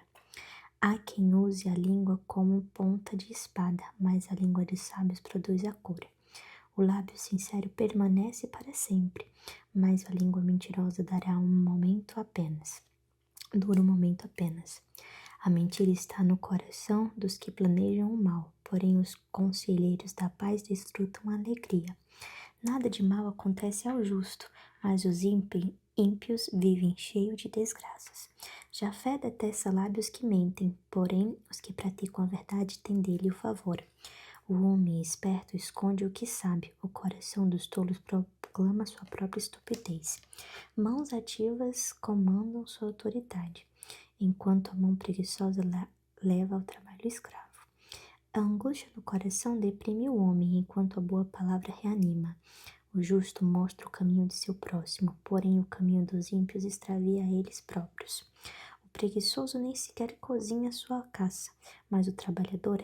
Há quem use a língua como ponta de espada, mas a língua de sábios produz a cura. O lábio sincero permanece para sempre, mas a língua mentirosa dura um momento apenas. A mentira está no coração dos que planejam o mal, porém os conselheiros da paz desfrutam a alegria. Nada de mal acontece ao justo, mas os ímpios vivem cheios de desgraças. Jafé detesta lábios que mentem, porém os que praticam a verdade têm dele o favor. O homem esperto esconde o que sabe, o coração dos tolos proclama sua própria estupidez. Mãos ativas comandam sua autoridade, enquanto a mão preguiçosa leva ao trabalho escravo. A angústia no coração deprime o homem, enquanto a boa palavra reanima. O justo mostra o caminho de seu próximo, porém o caminho dos ímpios extravia a eles próprios. O preguiçoso nem sequer cozinha sua caça, mas o trabalhador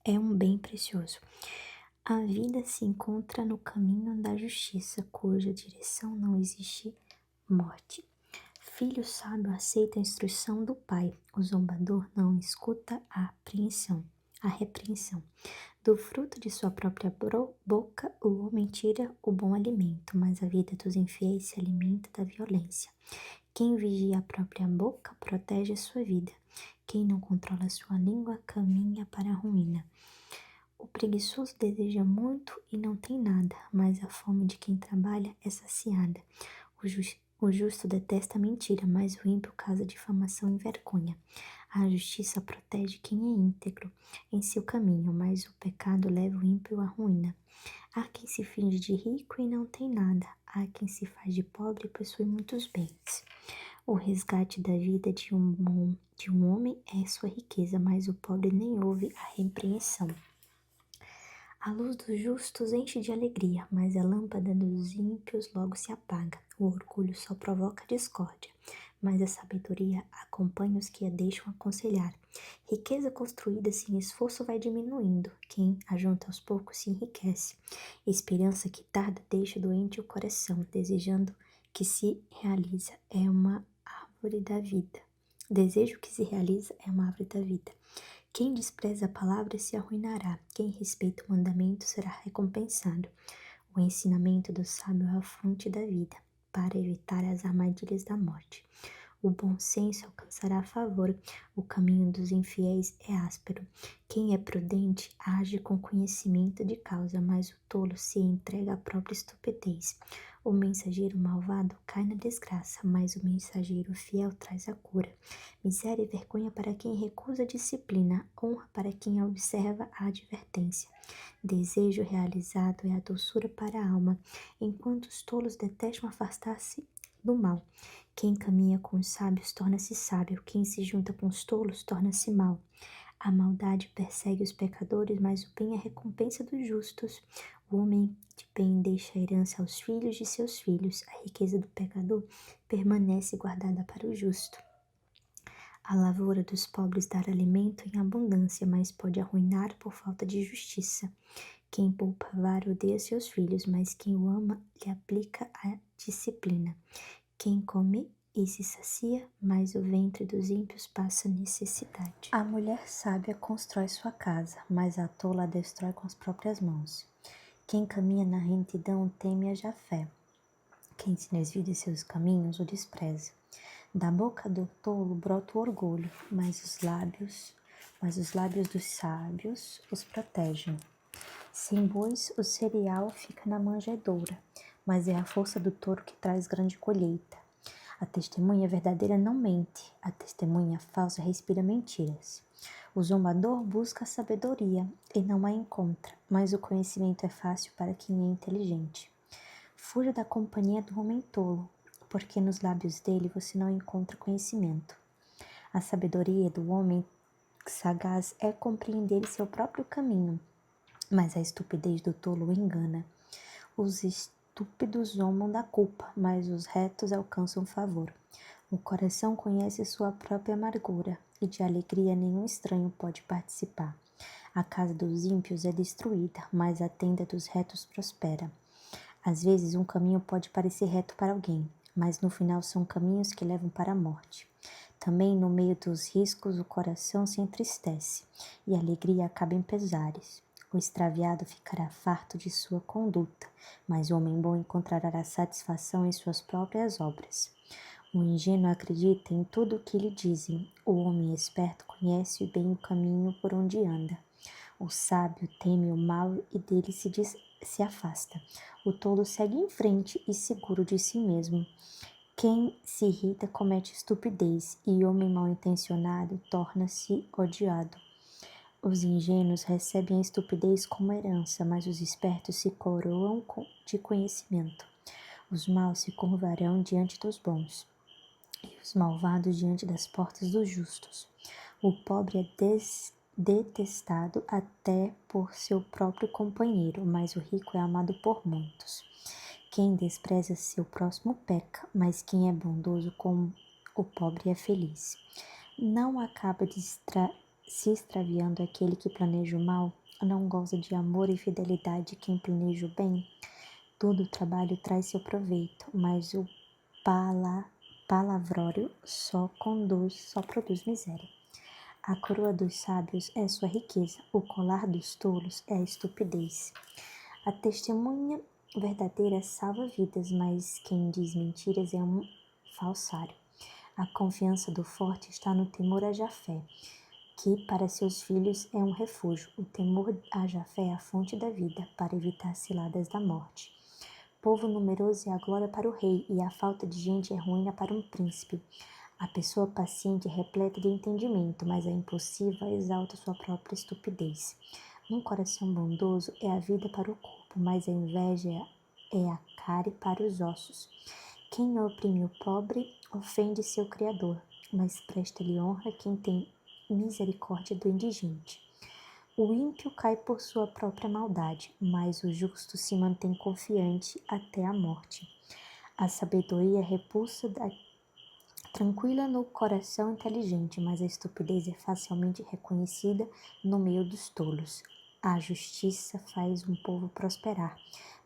é um bem precioso. A vida se encontra no caminho da justiça, cuja direção não existe morte. Filho sábio aceita a instrução do pai, o zombador não escuta a repreensão. Do fruto de sua própria boca, o homem tira o bom alimento, mas a vida dos infiéis se alimenta da violência. Quem vigia a própria boca protege a sua vida. Quem não controla sua língua caminha para a ruína. O preguiçoso deseja muito e não tem nada, mas a fome de quem trabalha é saciada. O justo detesta a mentira, mas o ímpio causa difamação e vergonha. A justiça protege quem é íntegro em seu caminho, mas o pecado leva o ímpio à ruína. Há quem se finge de rico e não tem nada. Há quem se faz de pobre e possui muitos bens. O resgate da vida de um homem é sua riqueza, mas o pobre nem ouve a repreensão. A luz dos justos enche de alegria, mas a lâmpada dos ímpios logo se apaga. O orgulho só provoca discórdia, mas a sabedoria acompanha os que a deixam aconselhar. Riqueza construída sem esforço vai diminuindo. Quem ajunta aos poucos se enriquece. Esperança que tarda deixa doente o coração, desejando que se realiza é uma árvore da vida. Desejo que se realiza é uma árvore da vida. Quem despreza a palavra se arruinará. Quem respeita o mandamento será recompensado. O ensinamento do sábio é a fonte da vida, para evitar as armadilhas da morte. O bom senso alcançará favor. O caminho dos infiéis é áspero. Quem é prudente age com conhecimento de causa, mas o tolo se entrega à própria estupidez. O mensageiro malvado cai na desgraça, mas o mensageiro fiel traz a cura. Miséria e vergonha para quem recusa a disciplina, honra para quem observa a advertência. Desejo realizado é a doçura para a alma, enquanto os tolos detestam afastar-se do mal. Quem caminha com os sábios torna-se sábio, quem se junta com os tolos torna-se mau. A maldade persegue os pecadores, mas o bem é a recompensa dos justos. O homem de bem deixa a herança aos filhos de seus filhos. A riqueza do pecador permanece guardada para o justo. A lavoura dos pobres dá alimento em abundância, mas pode arruinar por falta de justiça. Quem poupa vara odeia seus filhos, mas quem o ama lhe aplica a disciplina. Quem come e se sacia, mas o ventre dos ímpios passa necessidade. A mulher sábia constrói sua casa, mas a tola a destrói com as próprias mãos. Quem caminha na retidão teme a Jafé. Quem se desvia de seus caminhos o despreza. Da boca do tolo brota o orgulho, mas os lábios dos sábios os protegem. Sem bois, o cereal fica na manjedoura, mas é a força do touro que traz grande colheita. A testemunha verdadeira não mente, a testemunha falsa respira mentiras. O zombador busca a sabedoria e não a encontra, mas o conhecimento é fácil para quem é inteligente. Fuja da companhia do homem tolo, porque nos lábios dele você não encontra conhecimento. A sabedoria do homem sagaz é compreender seu próprio caminho, mas a estupidez do tolo o engana. Os estúpidos zombam da culpa, mas os retos alcançam favor. O coração conhece sua própria amargura, e de alegria nenhum estranho pode participar. A casa dos ímpios é destruída, mas a tenda dos retos prospera. Às vezes um caminho pode parecer reto para alguém, mas no final são caminhos que levam para a morte. Também no meio dos riscos o coração se entristece, e a alegria acaba em pesares. O extraviado ficará farto de sua conduta, mas o homem bom encontrará satisfação em suas próprias obras. O ingênuo acredita em tudo o que lhe dizem. O homem esperto conhece bem o caminho por onde anda. O sábio teme o mal e dele se afasta. O tolo segue em frente e seguro de si mesmo. Quem se irrita comete estupidez, e homem mal-intencionado torna-se odiado. Os ingênuos recebem a estupidez como herança, mas os espertos se coroam de conhecimento. Os maus se curvarão diante dos bons, e os malvados diante das portas dos justos. O pobre é detestado até por seu próprio companheiro, mas o rico é amado por muitos. Quem despreza seu próximo peca, mas quem é bondoso com o pobre é feliz. Não acaba se extraviando aquele que planeja o mal, não goza de amor e fidelidade quem planeja o bem. Todo trabalho traz seu proveito, mas o palavrório só produz miséria. A coroa dos sábios é sua riqueza, o colar dos tolos é a estupidez. A testemunha verdadeira salva vidas, mas quem diz mentiras é um falsário. A confiança do forte está no temor a Jafé, que para seus filhos é um refúgio. O temor a Jafé é a fonte da vida, para evitar ciladas da morte. Povo numeroso é a glória para o rei, e a falta de gente é ruína para um príncipe. A pessoa paciente é repleta de entendimento, mas a impulsiva exalta sua própria estupidez. Um coração bondoso é a vida para o corpo, mas a inveja é a cárie para os ossos. Quem oprime o pobre ofende seu Criador, mas presta-lhe honra quem tem misericórdia do indigente. O ímpio cai por sua própria maldade, mas o justo se mantém confiante até a morte. A sabedoria repulsa tranquila no coração inteligente, mas a estupidez é facilmente reconhecida no meio dos tolos. A justiça faz um povo prosperar,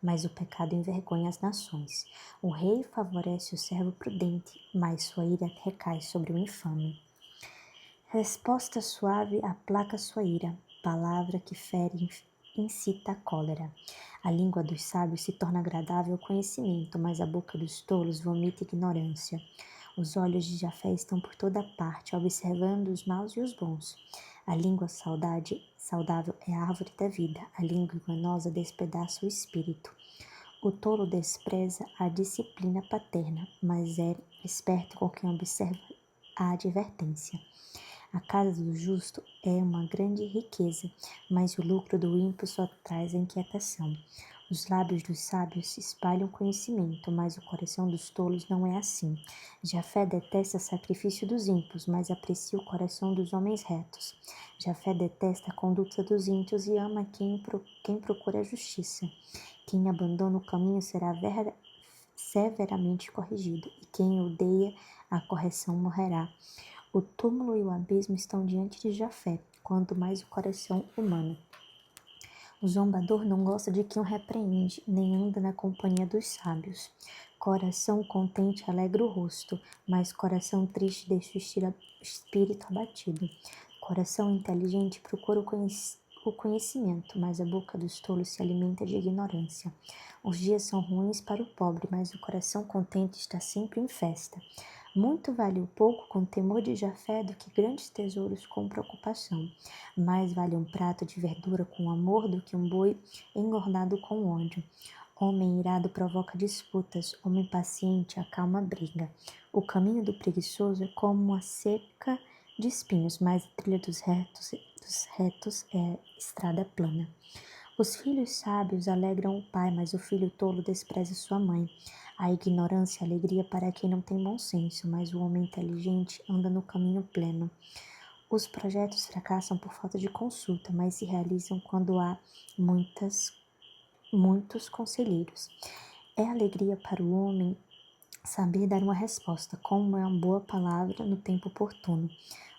mas o pecado envergonha as nações. O rei favorece o servo prudente, mas sua ira recai sobre o infame. Resposta suave aplaca sua ira, palavra que fere incita a cólera. A língua dos sábios se torna agradável ao conhecimento, mas a boca dos tolos vomita ignorância. Os olhos de Jafé estão por toda parte, observando os maus e os bons. A língua saudável é a árvore da vida, a língua enganosa despedaça o espírito. O tolo despreza a disciplina paterna, mas é esperto com quem observa a advertência. A casa do justo é uma grande riqueza, mas o lucro do ímpio só traz a inquietação. Os lábios dos sábios espalham conhecimento, mas o coração dos tolos não é assim. Jafé detesta o sacrifício dos ímpios, mas aprecia o coração dos homens retos. Jafé detesta a conduta dos ímpios e ama quem procura a justiça. Quem abandona o caminho será severamente corrigido, e quem odeia a correção morrerá. O túmulo e o abismo estão diante de Jafé, quanto mais o coração humano. O zombador não gosta de quem o repreende, nem anda na companhia dos sábios. Coração contente alegra o rosto, mas coração triste deixa o espírito abatido. Coração inteligente procura o conhecimento, mas a boca dos tolos se alimenta de ignorância. Os dias são ruins para o pobre, mas o coração contente está sempre em festa. Muito vale o pouco com temor de Jafé do que grandes tesouros com preocupação. Mais vale um prato de verdura com amor do que um boi engordado com ódio. Homem irado provoca disputas, homem paciente acalma a briga. O caminho do preguiçoso é como uma seca de espinhos, mas a trilha dos retos é estrada plana. Os filhos sábios alegram o pai, mas o filho tolo despreza sua mãe. A ignorância é alegria para quem não tem bom senso, mas o homem inteligente anda no caminho pleno. Os projetos fracassam por falta de consulta, mas se realizam quando há muitos conselheiros. É alegria para o homem saber dar uma resposta, como é uma boa palavra no tempo oportuno.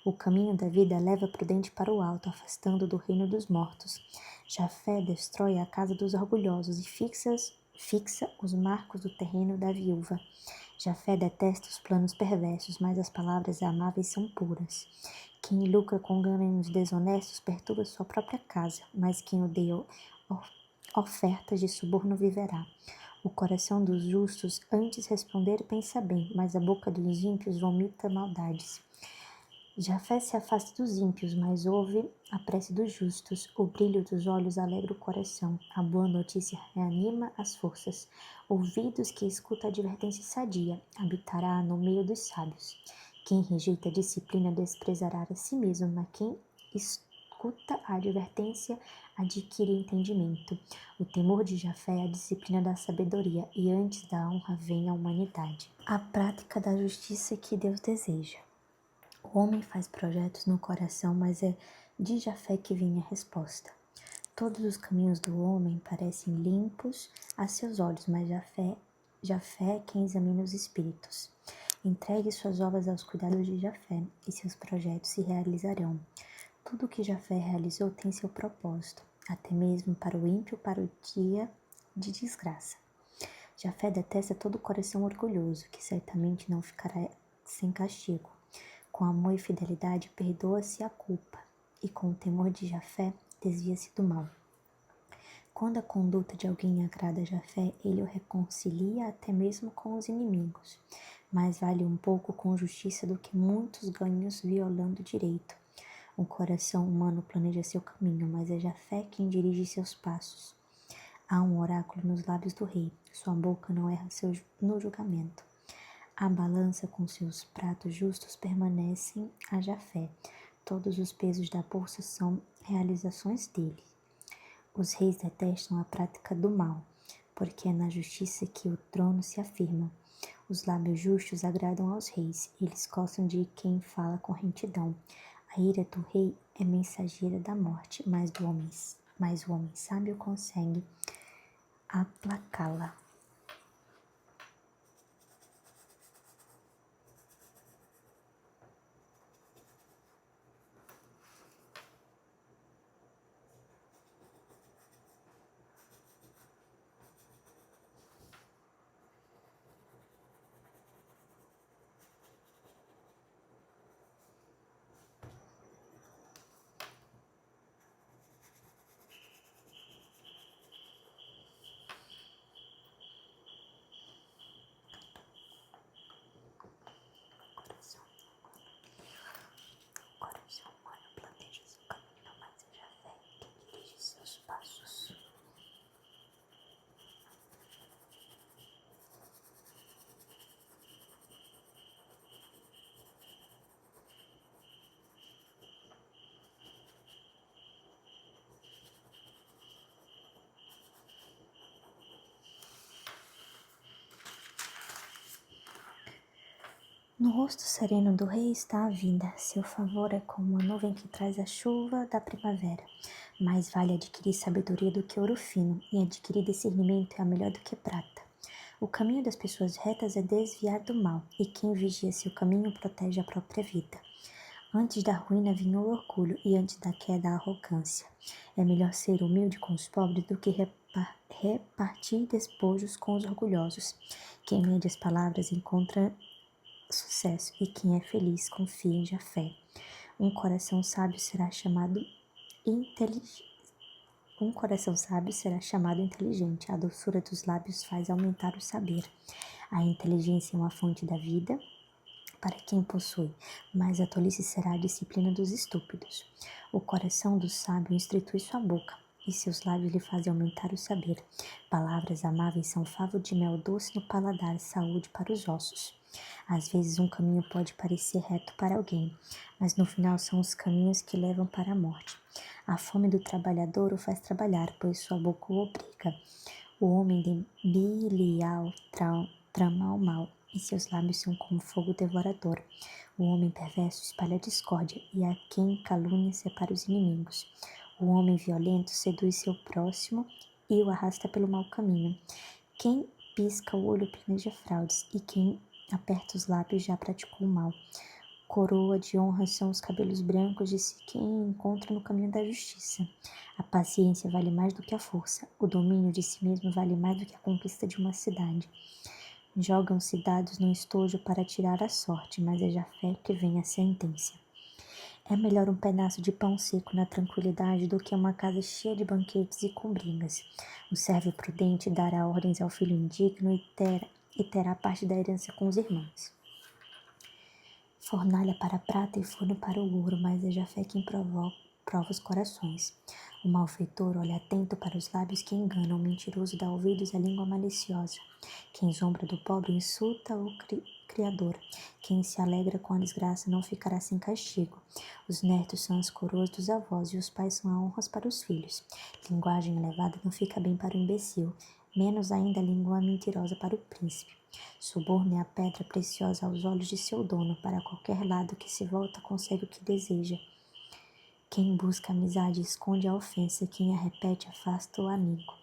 O caminho da vida leva prudente para o alto, afastando do reino dos mortos. Jafé destrói a casa dos orgulhosos e fixa os marcos do terreno da viúva. Jafé detesta os planos perversos, mas as palavras amáveis são puras. Quem lucra com ganhos desonestos perturba sua própria casa, mas quem odeia ofertas de suborno viverá. O coração dos justos antes responder pensa bem, mas a boca dos ímpios vomita maldades. Jafé se afasta dos ímpios, mas ouve a prece dos justos. O brilho dos olhos alegra o coração. A boa notícia reanima as forças. Ouvidos que escuta a advertência sadia, habitará no meio dos sábios. Quem rejeita a disciplina desprezará a si mesmo, mas quem escuta a advertência adquire entendimento. O temor de Jafé é a disciplina da sabedoria, e antes da honra vem a humanidade. A prática da justiça que Deus deseja. O homem faz projetos no coração, mas é de Jafé que vem a resposta. Todos os caminhos do homem parecem limpos a seus olhos, mas Jafé é quem examina os espíritos. Entregue suas obras aos cuidados de Jafé, e seus projetos se realizarão. Tudo que Jafé realizou tem seu propósito, até mesmo para o ímpio, para o dia de desgraça. Jafé detesta todo coração orgulhoso, que certamente não ficará sem castigo. Com amor e fidelidade perdoa-se a culpa, e com o temor de Jafé desvia-se do mal. Quando a conduta de alguém agrada a Jafé, ele o reconcilia até mesmo com os inimigos. Mais vale um pouco com justiça do que muitos ganhos violando o direito. O coração humano planeja seu caminho, mas é Jafé quem dirige seus passos. Há um oráculo nos lábios do rei, sua boca não erra no julgamento. A balança com seus pratos justos permanecem a Jafé. Todos os pesos da bolsa são realizações dele. Os reis detestam a prática do mal, porque é na justiça que o trono se afirma. Os lábios justos agradam aos reis, eles gostam de quem fala com retidão. A ira do rei é mensageira da morte, mas o homem sábio consegue aplacá-la. O coração humano planeja seu caminho, mas é Jafé quem dirige seus passos. No rosto sereno do rei está a vida. Seu favor é como a nuvem que traz a chuva da primavera. Mais vale adquirir sabedoria do que ouro fino, e adquirir discernimento é melhor do que prata. O caminho das pessoas retas é desviar do mal, e quem vigia seu caminho protege a própria vida. Antes da ruína vinha o orgulho, e antes da queda a arrogância. É melhor ser humilde com os pobres do que repartir despojos com os orgulhosos. Quem mede as palavras encontra sucesso, e quem é feliz confia em Jafé. Um coração sábio será chamado inteligente. A doçura dos lábios faz aumentar o saber. A inteligência é uma fonte da vida para quem possui, mas a tolice será a disciplina dos estúpidos. O coração do sábio institui sua boca, e seus lábios lhe fazem aumentar o saber. Palavras amáveis são favo de mel doce no paladar, saúde para os ossos. Às vezes um caminho pode parecer reto para alguém, mas no final são os caminhos que levam para a morte. A fome do trabalhador o faz trabalhar, pois sua boca o obriga. O homem bilial trama o mal, e seus lábios são como fogo devorador. O homem perverso espalha discórdia, e a quem calúnia separa os inimigos. O homem violento seduz seu próximo e o arrasta pelo mau caminho. Quem pisca o olho planeja fraudes, e quem aperta os lábios já praticou o mal. Coroa de honra são os cabelos brancos de quem encontra no caminho da justiça. A paciência vale mais do que a força. O domínio de si mesmo vale mais do que a conquista de uma cidade. Jogam-se dados no estojo para tirar a sorte, mas é Jafé que vem a sentença. É melhor um pedaço de pão seco na tranquilidade do que uma casa cheia de banquetes e com brigas. O servo prudente dará ordens ao filho indigno e terá parte da herança com os irmãos. Fornalha para a prata e forno para o ouro, mas é Jafé quem prova os corações. O malfeitor olha atento para os lábios que enganam, o mentiroso dá ouvidos à língua maliciosa. Quem zombra do pobre insulta o Criador. Quem se alegra com a desgraça não ficará sem castigo. Os netos são as coroas dos avós e os pais são a honras para os filhos. Linguagem elevada não fica bem para o imbecil, menos ainda a língua mentirosa para o príncipe. Suborno é a pedra preciosa aos olhos de seu dono, para qualquer lado que se volta consegue o que deseja. Quem busca amizade esconde a ofensa, quem a repete afasta o amigo.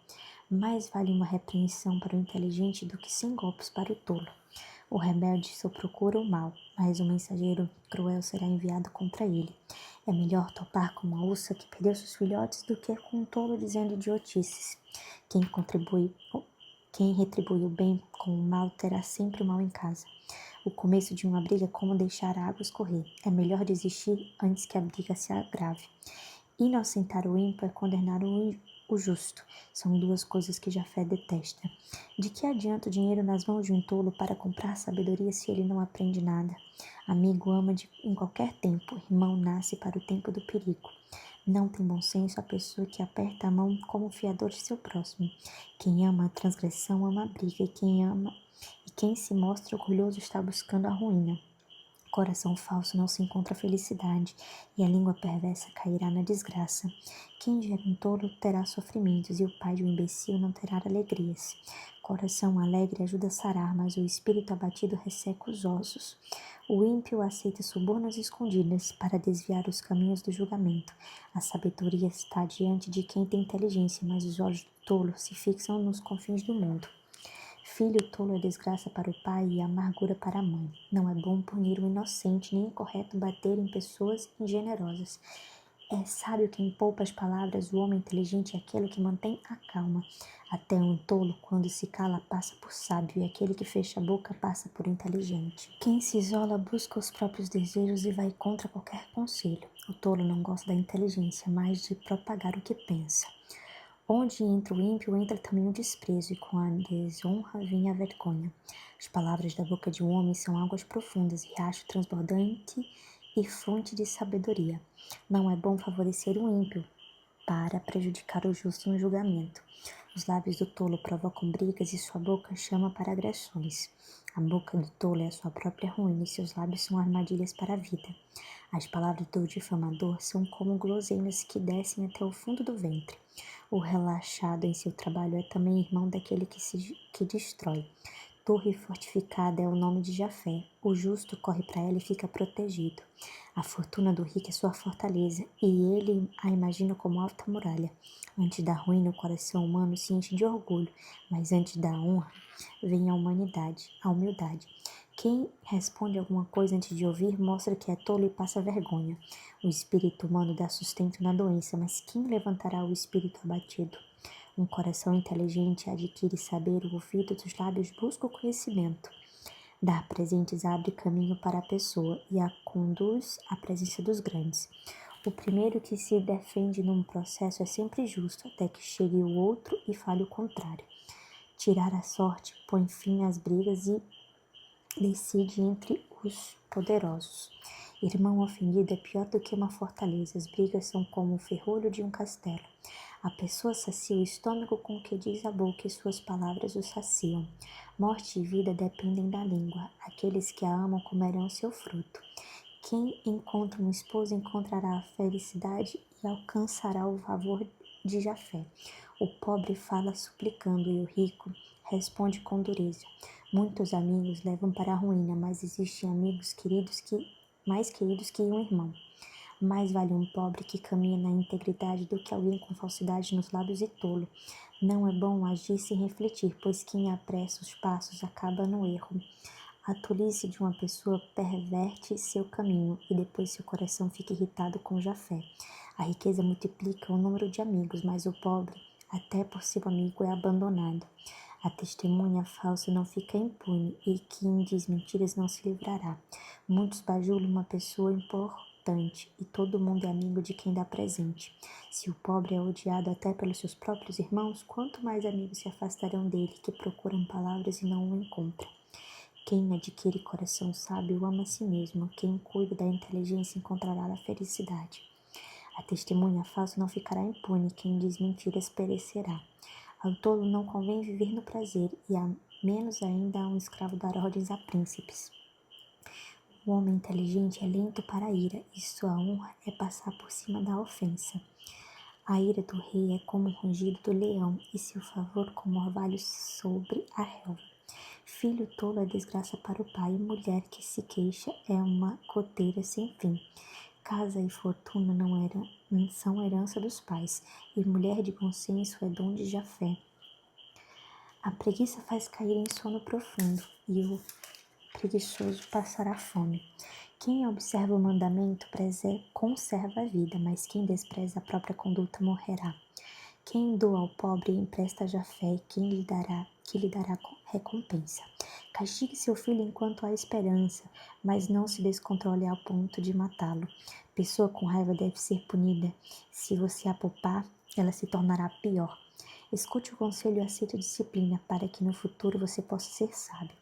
Mais vale uma repreensão para o inteligente do que 100 golpes para o tolo. O rebelde só procura o mal, mas o mensageiro cruel será enviado contra ele. É melhor topar com uma ursa que perdeu seus filhotes do que com um tolo dizendo idiotices. Quem retribui o bem com o mal terá sempre o mal em casa. O começo de uma briga é como deixar a água escorrer. É melhor desistir antes que a briga se agrave. Inocentar o ímpio é condenar o justo. São duas coisas que Jafé detesta. De que adianta o dinheiro nas mãos de um tolo para comprar sabedoria se ele não aprende nada? Amigo ama em qualquer tempo, irmão nasce para o tempo do perigo. Não tem bom senso a pessoa que aperta a mão como fiador de seu próximo. Quem ama a transgressão ama a briga, e quem se mostra orgulhoso está buscando a ruína. Coração falso não se encontra felicidade, e a língua perversa cairá na desgraça. Quem gera um tolo terá sofrimentos, e o pai de um imbecil não terá alegrias. Coração alegre ajuda a sarar, mas o espírito abatido resseca os ossos. O ímpio aceita subornos escondidas para desviar os caminhos do julgamento. A sabedoria está diante de quem tem inteligência, mas os olhos do tolo se fixam nos confins do mundo. Filho tolo é desgraça para o pai e amargura para a mãe. Não é bom punir o inocente, nem é correto bater em pessoas ingenerosas. É sábio quem poupa as palavras, o homem inteligente é aquele que mantém a calma. Até um tolo, quando se cala, passa por sábio, e aquele que fecha a boca passa por inteligente. Quem se isola busca os próprios desejos e vai contra qualquer conselho. O tolo não gosta da inteligência, mas de propagar o que pensa. Onde entra o ímpio, entra também o desprezo, e com a desonra vem a vergonha. As palavras da boca de um homem são águas profundas, riacho transbordante e fonte de sabedoria. Não é bom favorecer o ímpio para prejudicar o justo no julgamento. Os lábios do tolo provocam brigas e sua boca chama para agressões. A boca do tolo é a sua própria ruína e seus lábios são armadilhas para a vida. As palavras do difamador são como guloseimas que descem até o fundo do ventre. O relaxado em seu trabalho é também irmão daquele que destrói. Torre fortificada é o nome de Jafé. O justo corre para ela e fica protegido. A fortuna do rico é sua fortaleza, e ele a imagina como alta muralha. Antes da ruína, o coração humano se enche de orgulho, mas antes da honra vem a humildade. Quem responde alguma coisa antes de ouvir mostra que é tolo e passa vergonha. O espírito humano dá sustento na doença, mas quem levantará o espírito abatido? Um coração inteligente adquire saber, o ouvido dos lábios busca o conhecimento. Dar presentes abre caminho para a pessoa e a conduz à presença dos grandes. O primeiro que se defende num processo é sempre justo, até que chegue o outro e fale o contrário. Tirar a sorte põe fim às brigas e decide entre os poderosos. Irmão ofendido é pior do que uma fortaleza. As brigas são como o ferrolho de um castelo. A pessoa sacia o estômago com o que diz a boca e suas palavras o saciam. Morte e vida dependem da língua. Aqueles que a amam comerão seu fruto. Quem encontra uma esposa encontrará a felicidade e alcançará o favor de Jafé. O pobre fala suplicando e o rico responde com dureza. Muitos amigos levam para a ruína, mas existem amigos mais queridos que um irmão. Mais vale um pobre que caminha na integridade do que alguém com falsidade nos lábios e tolo. Não é bom agir sem refletir, pois quem apressa os passos acaba no erro. A tolice de uma pessoa perverte seu caminho e depois seu coração fica irritado com Jafé. A riqueza multiplica o número de amigos, mas o pobre, até por seu amigo, é abandonado. A testemunha falsa não fica impune e quem diz mentiras não se livrará. Muitos bajulam uma pessoa importante e todo mundo é amigo de quem dá presente. Se o pobre é odiado até pelos seus próprios irmãos, quanto mais amigos se afastarão dele que procuram palavras e não o encontram. Quem adquire coração sábio ama a si mesmo. Quem cuida da inteligência encontrará a felicidade. A testemunha falsa não ficará impune. Quem diz mentiras perecerá. Ao tolo não convém viver no prazer, e a menos ainda a um escravo dar ordens a príncipes. O homem inteligente é lento para a ira, e sua honra é passar por cima da ofensa. A ira do rei é como o rugido do leão, e seu favor como orvalho sobre a relva. Filho tolo é desgraça para o pai, e mulher que se queixa é uma goteira sem fim. Casa e fortuna não são herança dos pais, e mulher de bom senso é dom de Jafé. A preguiça faz cair em sono profundo, e o preguiçoso passará fome. Quem observa o mandamento conserva a vida, mas quem despreza a própria conduta morrerá. Quem doa ao pobre empresta a Jafé, e quem lhe dará recompensa. Castigue seu filho enquanto há esperança, mas não se descontrole ao ponto de matá-lo. Pessoa com raiva deve ser punida. Se você a poupar, ela se tornará pior. Escute o conselho e aceite a disciplina, para que no futuro você possa ser sábio.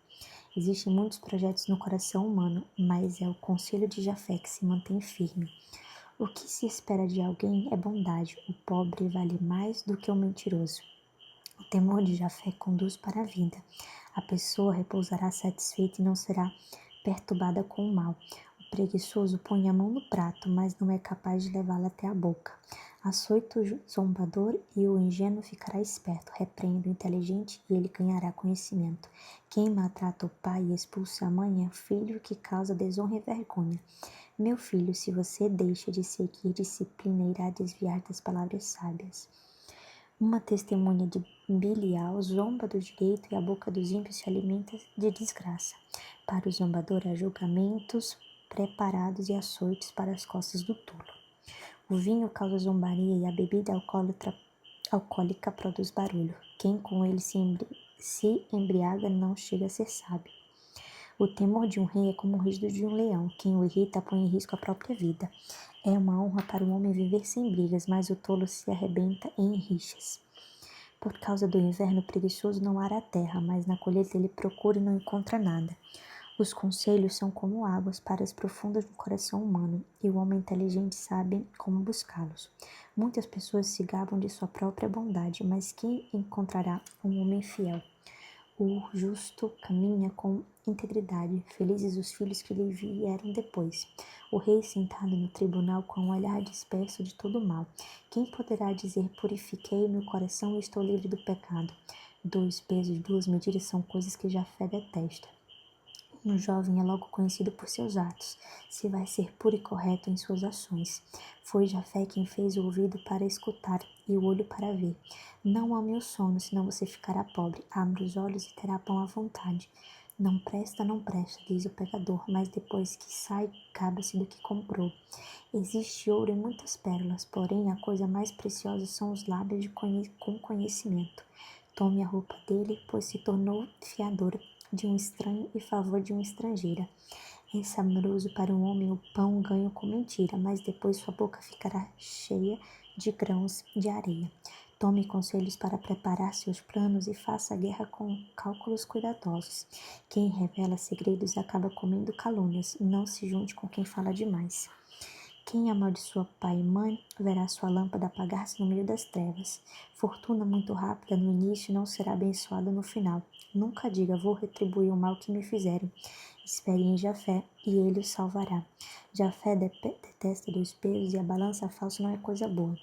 Existem muitos projetos no coração humano, mas é o conselho de Jafé que se mantém firme. O que se espera de alguém é bondade. O pobre vale mais do que o mentiroso. O temor de Jafé conduz para a vida. A pessoa repousará satisfeita e não será perturbada com o mal. O preguiçoso põe a mão no prato, mas não é capaz de levá-la até a boca. Açoita o zombador e o ingênuo ficará esperto. Repreenda o inteligente e ele ganhará conhecimento. Quem maltrata o pai e expulsa a mãe é filho que causa desonra e vergonha. Meu filho, se você deixa de seguir disciplina, irá desviar das palavras sábias. Uma testemunha de Bilial zomba do direito, e a boca dos ímpios se alimenta de desgraça. Para o zombador há julgamentos preparados e açoites para as costas do tolo. O vinho causa zombaria, e a bebida alcoólica produz barulho. Quem com ele se embriaga não chega a ser sábio. O temor de um rei é como o rugido de um leão. Quem o irrita põe em risco a própria vida. É uma honra para o homem viver sem brigas, mas o tolo se arrebenta em rixas. Por causa do inverno, o preguiçoso não ara a terra, mas na colheita ele procura e não encontra nada. Os conselhos são como águas para as profundas do coração humano, e o homem inteligente sabe como buscá-los. Muitas pessoas se gabam de sua própria bondade, mas quem encontrará um homem fiel? O justo caminha com integridade, felizes os filhos que lhe vieram depois. O rei sentado no tribunal com um olhar disperso de todo o mal. Quem poderá dizer, purifiquei meu coração e estou livre do pecado? 2 pesos, 2 medidas são coisas que Jafé detesta. Um jovem é logo conhecido por seus atos, se vai ser puro e correto em suas ações. Foi Jafé quem fez o ouvido para escutar e o olho para ver. Não ame o sono, senão você ficará pobre. Abra os olhos e terá pão à vontade. Não presta, não presta, diz o pecador, mas depois que sai, gaba-se do que comprou. Existe ouro e muitas pérolas, porém a coisa mais preciosa são os lábios com conhecimento. Tome a roupa dele, pois se tornou fiador de um estranho e favor de uma estrangeira. É saboroso para um homem o pão ganho com mentira, mas depois sua boca ficará cheia de grãos de areia. Tome conselhos para preparar seus planos e faça a guerra com cálculos cuidadosos. Quem revela segredos acaba comendo calúnias. Não se junte com quem fala demais. Quem amaldiçoa pai e mãe verá sua lâmpada apagar-se no meio das trevas. Fortuna muito rápida no início não será abençoada no final. Nunca diga, vou retribuir o mal que me fizeram. Espere em Jafé e ele o salvará. Jafé detesta 2 pesos e a balança falsa não é coisa boa.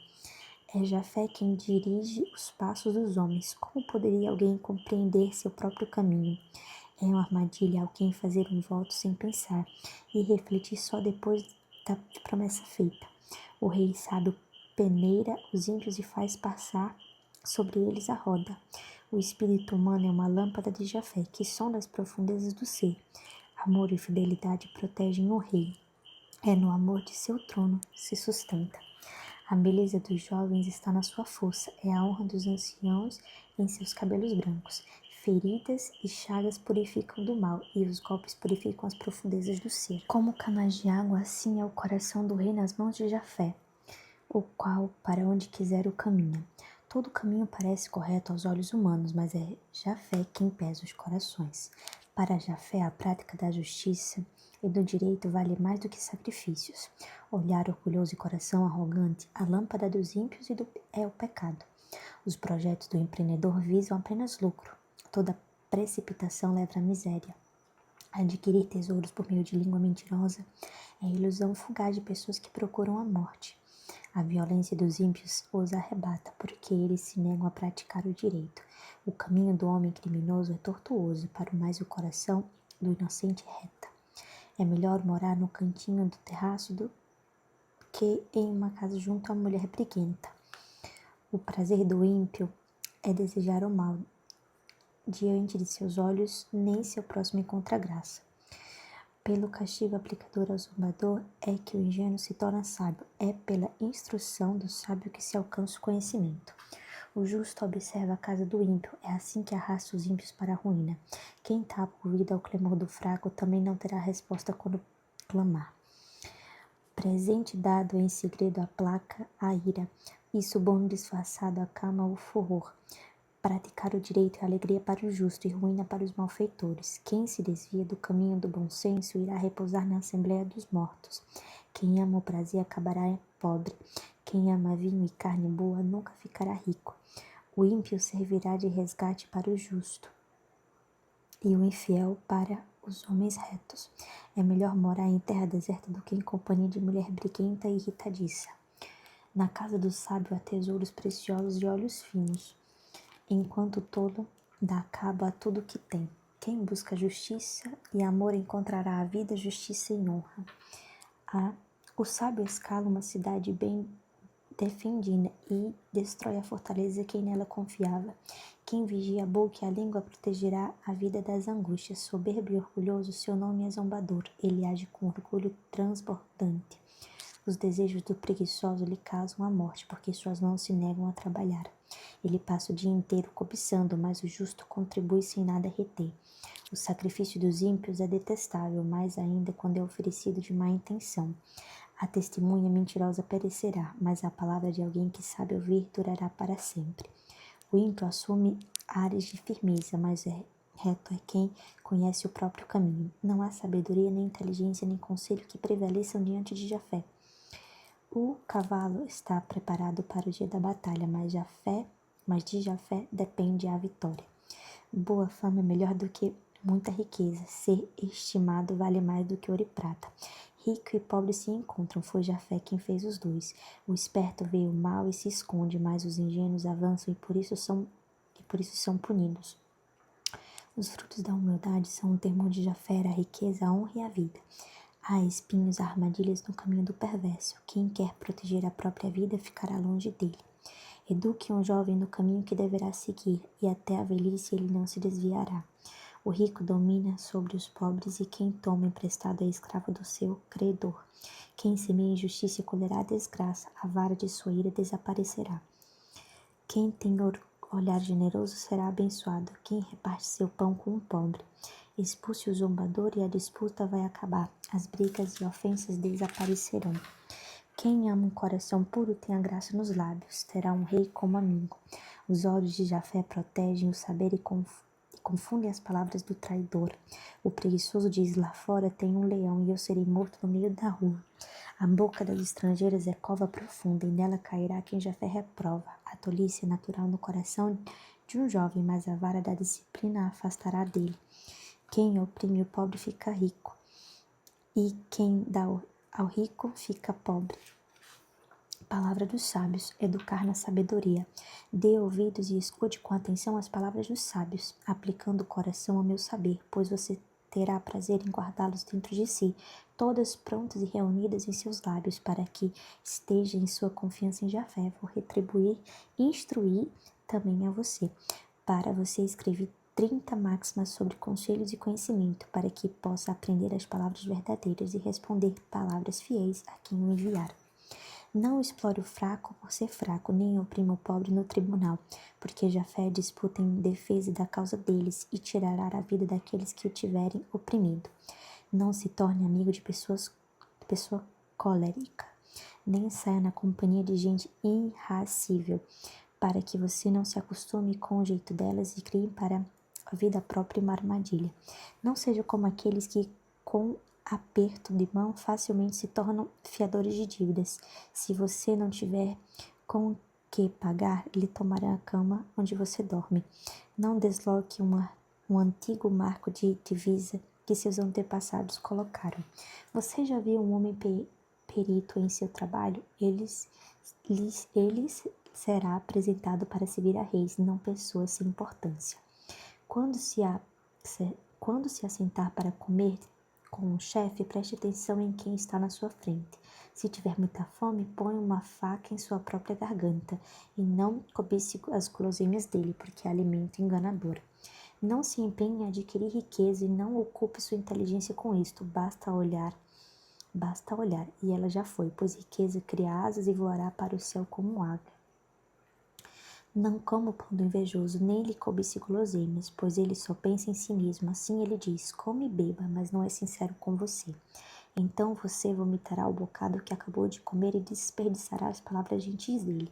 É Jafé quem dirige os passos dos homens. Como poderia alguém compreender seu próprio caminho? É uma armadilha alguém fazer um voto sem pensar e refletir só depois da promessa feita. O rei sábio peneira os ímpios e faz passar sobre eles a roda. O espírito humano é uma lâmpada de Jafé que sonda as profundezas do ser. Amor e fidelidade protegem o rei. É no amor de seu trono se sustenta. A beleza dos jovens está na sua força, é a honra dos anciãos em seus cabelos brancos. Feridas e chagas purificam do mal, e os golpes purificam as profundezas do ser. Como canais de água, assim é o coração do rei nas mãos de Jafé, o qual para onde quiser o caminha. Todo caminho parece correto aos olhos humanos, mas é Jafé quem pesa os corações. Para Jafé, a prática da justiça e do direito vale mais do que sacrifícios. Olhar orgulhoso e coração arrogante, a lâmpada dos ímpios é o pecado. Os projetos do empreendedor visam apenas lucro. Toda precipitação leva à miséria. Adquirir tesouros por meio de língua mentirosa é a ilusão fugaz de pessoas que procuram a morte. A violência dos ímpios os arrebata, porque eles se negam a praticar o direito. O caminho do homem criminoso é tortuoso, para o mais o coração do inocente reta. É melhor morar no cantinho do terraço do que em uma casa junto à mulher briguenta. O prazer do ímpio é desejar o mal. Diante de seus olhos, nem seu próximo encontra graça. Pelo castigo aplicador ao zombador é que o ingênuo se torna sábio. É pela instrução do sábio que se alcança o conhecimento. O justo observa a casa do ímpio. É assim que arrasta os ímpios para a ruína. Quem tapa o ouvido ao clamor do fraco também não terá resposta quando clamar. Presente dado em segredo aplaca a ira. Isso bom disfarçado acalma o furor. Praticar o direito é alegria para o justo e ruína para os malfeitores. Quem se desvia do caminho do bom senso irá repousar na assembleia dos mortos. Quem ama o prazer acabará pobre. Quem ama vinho e carne boa nunca ficará rico. O ímpio servirá de resgate para o justo e o infiel para os homens retos. É melhor morar em terra deserta do que em companhia de mulher briguenta e irritadiça. Na casa do sábio há tesouros preciosos e olhos finos. Enquanto o tolo dá cabo a tudo que tem. Quem busca justiça e amor encontrará a vida, justiça e honra. O sábio escala uma cidade bem defendida e destrói a fortaleza que nela confiava. Quem vigia a boca e a língua protegerá a vida das angústias. Soberbo e orgulhoso, seu nome é zombador. Ele age com orgulho transbordante. Os desejos do preguiçoso lhe causam a morte, porque suas mãos se negam a trabalhar. Ele passa o dia inteiro cobiçando, mas o justo contribui sem nada reter. O sacrifício dos ímpios é detestável, mais ainda quando é oferecido de má intenção. A testemunha mentirosa perecerá, mas a palavra de alguém que sabe ouvir durará para sempre. O ímpio assume ares de firmeza, mas reto é quem conhece o próprio caminho. Não há sabedoria, nem inteligência, nem conselho que prevaleçam diante de Jafé. O cavalo está preparado para o dia da batalha, mas de Jafé depende a vitória. Boa fama é melhor do que muita riqueza. Ser estimado vale mais do que ouro e prata. Rico e pobre se encontram, foi Jafé quem fez os dois. O esperto vê o mal e se esconde, mas os ingênuos avançam e por isso são punidos. Os frutos da humildade são um temor de Jafé, a riqueza, a honra e a vida. Há espinhos, armadilhas no caminho do perverso. Quem quer proteger a própria vida ficará longe dele. Eduque um jovem no caminho que deverá seguir, e até a velhice ele não se desviará. O rico domina sobre os pobres, e quem toma emprestado é escravo do seu credor. Quem semeia injustiça colherá a desgraça, a vara de sua ira desaparecerá. Quem tem olhar generoso será abençoado. Quem reparte seu pão com o pobre. Expulse o zombador e a disputa vai acabar. As brigas e ofensas desaparecerão. Quem ama um coração puro tem a graça nos lábios. Terá um rei como amigo. Os olhos de Jafé protegem o saber e confundem as palavras do traidor. O preguiçoso diz: lá fora tem um leão e eu serei morto no meio da rua. A boca das estrangeiras é cova profunda e nela cairá quem Jafé reprova. A tolice é natural no coração de um jovem, mas a vara da disciplina a afastará dele. Quem oprime o pobre fica rico, e quem dá ao rico fica pobre. Palavra dos sábios, educar na sabedoria. Dê ouvidos e escute com atenção as palavras dos sábios, aplicando o coração ao meu saber, pois você terá prazer em guardá-los dentro de si, todas prontas e reunidas em seus lábios, para que esteja em sua confiança em Jafé. Vou retribuir e instruir também a você. Para você escrevi 30 máximas sobre conselhos e conhecimento, para que possa aprender as palavras verdadeiras e responder palavras fiéis a quem o enviar. Não explore o fraco por ser fraco, nem oprima o pobre no tribunal, porque Jafé disputa em defesa da causa deles e tirará a vida daqueles que o tiverem oprimido. Não se torne amigo de pessoa colérica, nem saia na companhia de gente irascível, para que você não se acostume com o jeito delas e crie para vida própria uma armadilha. Não seja como aqueles que, com aperto de mão, facilmente se tornam fiadores de dívidas. Se você não tiver com que pagar, ele tomará a cama onde você dorme. Não desloque um antigo marco de divisa que seus antepassados colocaram. Você já viu um homem perito em seu trabalho? Ele será apresentado para servir a reis, não pessoas sem importância. Quando se assentar para comer com um chefe, preste atenção em quem está na sua frente. Se tiver muita fome, põe uma faca em sua própria garganta e não cobice as guloseimas dele, porque é alimento enganador. Não se empenhe em adquirir riqueza e não ocupe sua inteligência com isto. Basta olhar, e ela já foi, pois riqueza cria asas e voará para o céu como um águia. Não coma o pão do invejoso, nem lhe cobice guloseimas, pois ele só pensa em si mesmo. Assim ele diz, come e beba, mas não é sincero com você. Então você vomitará o bocado que acabou de comer e desperdiçará as palavras gentis dele.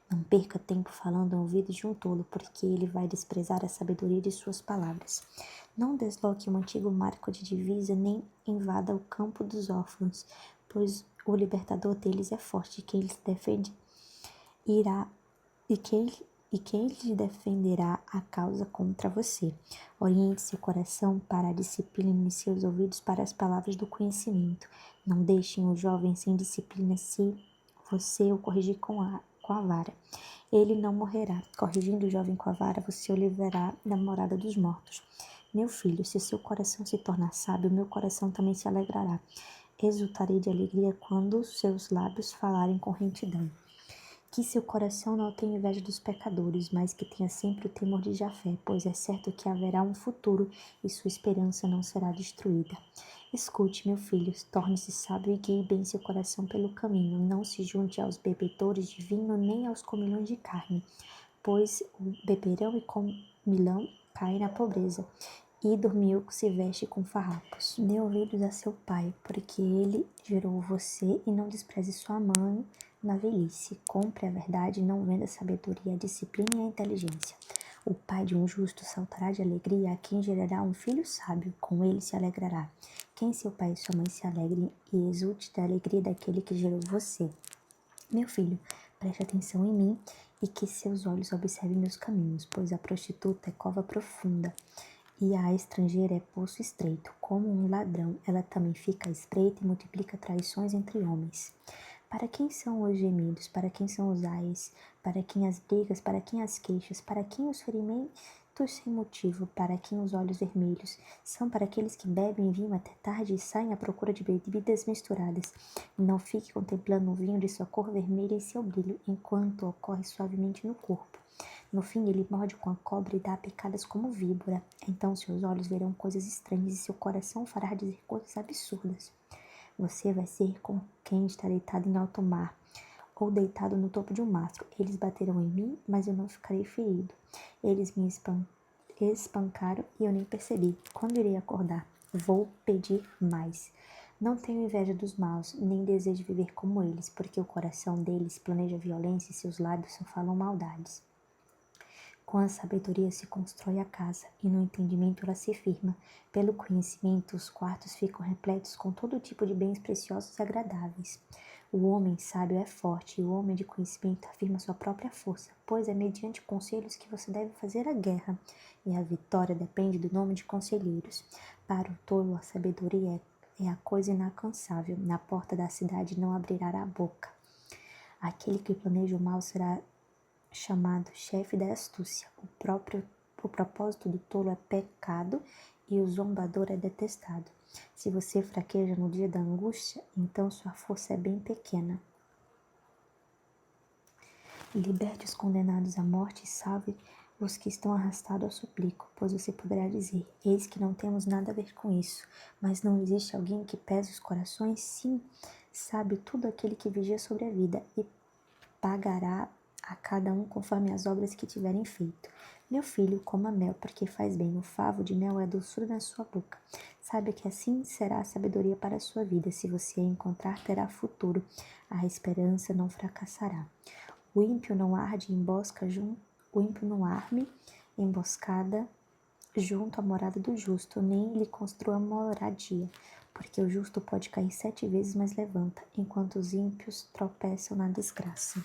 Não perca tempo falando ao ouvido de um tolo, porque ele vai desprezar a sabedoria de suas palavras. Não desloque um antigo marco de divisa, nem invada o campo dos órfãos, pois o libertador deles é forte, quem lhes defende irá e quem lhe defenderá a causa contra você. Oriente seu coração para a disciplina e seus ouvidos para as palavras do conhecimento. Não deixem o jovem sem disciplina se você o corrigir com a vara. Ele não morrerá. Corrigindo o jovem com a vara, você o livrará da morada dos mortos. Meu filho, se seu coração se tornar sábio, meu coração também se alegrará. Exultarei de alegria quando seus lábios falarem com retidão. Que seu coração não tenha inveja dos pecadores, mas que tenha sempre o temor de Jafé, pois é certo que haverá um futuro e sua esperança não será destruída. Escute, meu filho, torne-se sábio e guie bem seu coração pelo caminho. Não se junte aos bebedores de vinho nem aos comilões de carne, pois o beberão e comilão caem na pobreza, e dormiu se veste com farrapos. Dê ouvidos a seu pai, porque ele gerou você, e não despreze sua mãe na velhice. Compre a verdade e não venda a sabedoria, a disciplina e a inteligência. O pai de um justo saltará de alegria a quem gerará um filho sábio, com ele se alegrará. Quem seu pai e sua mãe se alegrem e exulte da alegria daquele que gerou você. Meu filho, preste atenção em mim e que seus olhos observem meus caminhos, pois a prostituta é cova profunda e a estrangeira é poço estreito. Como um ladrão, ela também fica à espreita e multiplica traições entre homens. Para quem são os gemidos? Para quem são os ais? Para quem as brigas? Para quem as queixas? Para quem os ferimentos sem motivo? Para quem os olhos vermelhos? São para aqueles que bebem vinho até tarde e saem à procura de bebidas misturadas. Não fique contemplando o vinho de sua cor vermelha e seu brilho, enquanto ocorre suavemente no corpo. No fim, ele morde com a cobra e dá picadas como víbora. Então seus olhos verão coisas estranhas e seu coração fará dizer coisas absurdas. Você vai ser como quem está deitado em alto mar, ou deitado no topo de um mastro. Eles baterão em mim, mas eu não ficarei ferido. Eles me espancaram e eu nem percebi. Quando irei acordar, vou pedir mais. Não tenho inveja dos maus, nem desejo viver como eles, porque o coração deles planeja violência e seus lábios só falam maldades. Com a sabedoria se constrói a casa, e no entendimento ela se firma. Pelo conhecimento, os quartos ficam repletos com todo tipo de bens preciosos e agradáveis. O homem sábio é forte, e o homem de conhecimento afirma sua própria força, pois é mediante conselhos que você deve fazer a guerra, e a vitória depende do nome de conselheiros. Para o tolo, a sabedoria é a coisa inalcançável. Na porta da cidade não abrirá a boca. Aquele que planeja o mal será chamado chefe da astúcia. O propósito do tolo é pecado e o zombador é detestado. Se você fraqueja no dia da angústia, então sua força é bem pequena. Liberte os condenados à morte e salve os que estão arrastados ao suplico, pois você poderá dizer, eis que não temos nada a ver com isso, mas não existe alguém que pese os corações? Sim, sabe tudo aquele que vigia sobre a vida e pagará a cada um conforme as obras que tiverem feito. Meu filho, coma mel, porque faz bem. O favo de mel é doçura na sua boca. Saiba que assim será a sabedoria para a sua vida. Se você a encontrar, terá futuro. A esperança não fracassará. O ímpio não arme emboscada junto à morada do justo, nem lhe construa moradia, porque o justo pode cair 7 vezes, mas levanta, enquanto os ímpios tropeçam na desgraça.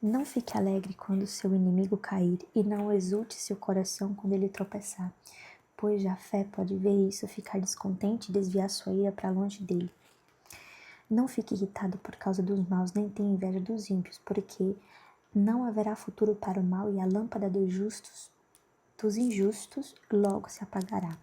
Não fique alegre quando seu inimigo cair, e não exulte seu coração quando ele tropeçar, pois Jafé pode ver isso, ficar descontente e desviar sua ira para longe dele. Não fique irritado por causa dos maus, nem tenha inveja dos ímpios, porque não haverá futuro para o mal, e a lâmpada dos injustos logo se apagará.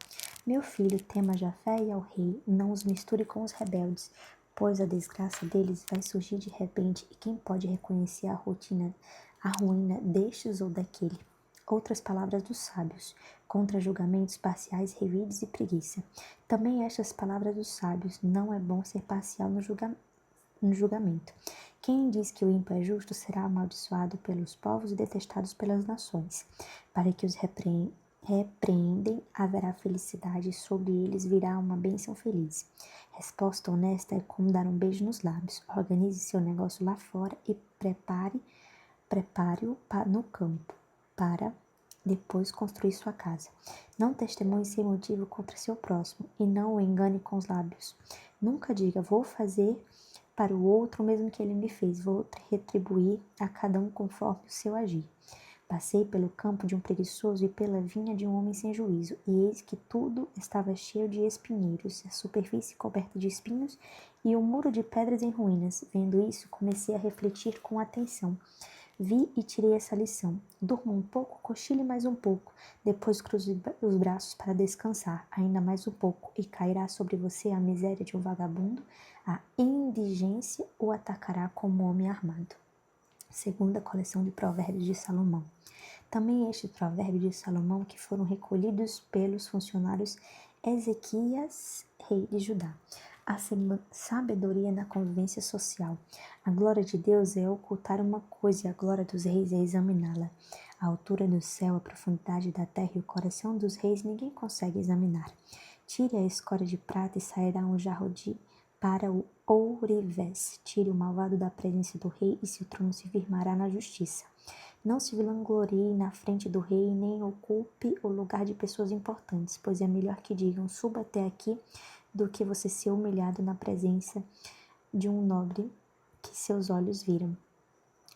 Meu filho, tema Jafé e ao rei, não os misture com os rebeldes, pois a desgraça deles vai surgir de repente, e quem pode reconhecer a ruína destes ou daquele? Outras palavras dos sábios, contra julgamentos parciais, revides e preguiça. Também estas palavras dos sábios, não é bom ser parcial no julgamento. Quem diz que o ímpio é justo será amaldiçoado pelos povos e detestado pelas nações. Para que os repreendem, haverá felicidade, e sobre eles virá uma bênção feliz. Resposta honesta é como dar um beijo nos lábios. Organize seu negócio lá fora e prepare-o no campo, para depois construir sua casa. Não testemunhe sem motivo contra seu próximo, e não o engane com os lábios. Nunca diga, vou fazer para o outro o mesmo que ele me fez, vou retribuir a cada um conforme o seu agir. Passei pelo campo de um preguiçoso e pela vinha de um homem sem juízo, e eis que tudo estava cheio de espinheiros, a superfície coberta de espinhos e o muro de pedras em ruínas. Vendo isso, comecei a refletir com atenção. Vi e tirei essa lição. Durma um pouco, cochile mais um pouco, depois cruze os braços para descansar, ainda mais um pouco, e cairá sobre você a miséria de um vagabundo, a indigência o atacará como homem armado. Segunda coleção de provérbios de Salomão. Também estes provérbios de Salomão que foram recolhidos pelos funcionários Ezequias, rei de Judá. A sabedoria na convivência social. A glória de Deus é ocultar uma coisa, e a glória dos reis é examiná-la. A altura do céu, a profundidade da terra e o coração dos reis ninguém consegue examinar. Tire a escória de prata e sairá um jarro para o ourivés. Tire o malvado da presença do rei, e seu trono se firmará na justiça. Não se vanglorie na frente do rei, nem ocupe o lugar de pessoas importantes, pois é melhor que digam, suba até aqui, do que você ser humilhado na presença de um nobre que seus olhos viram.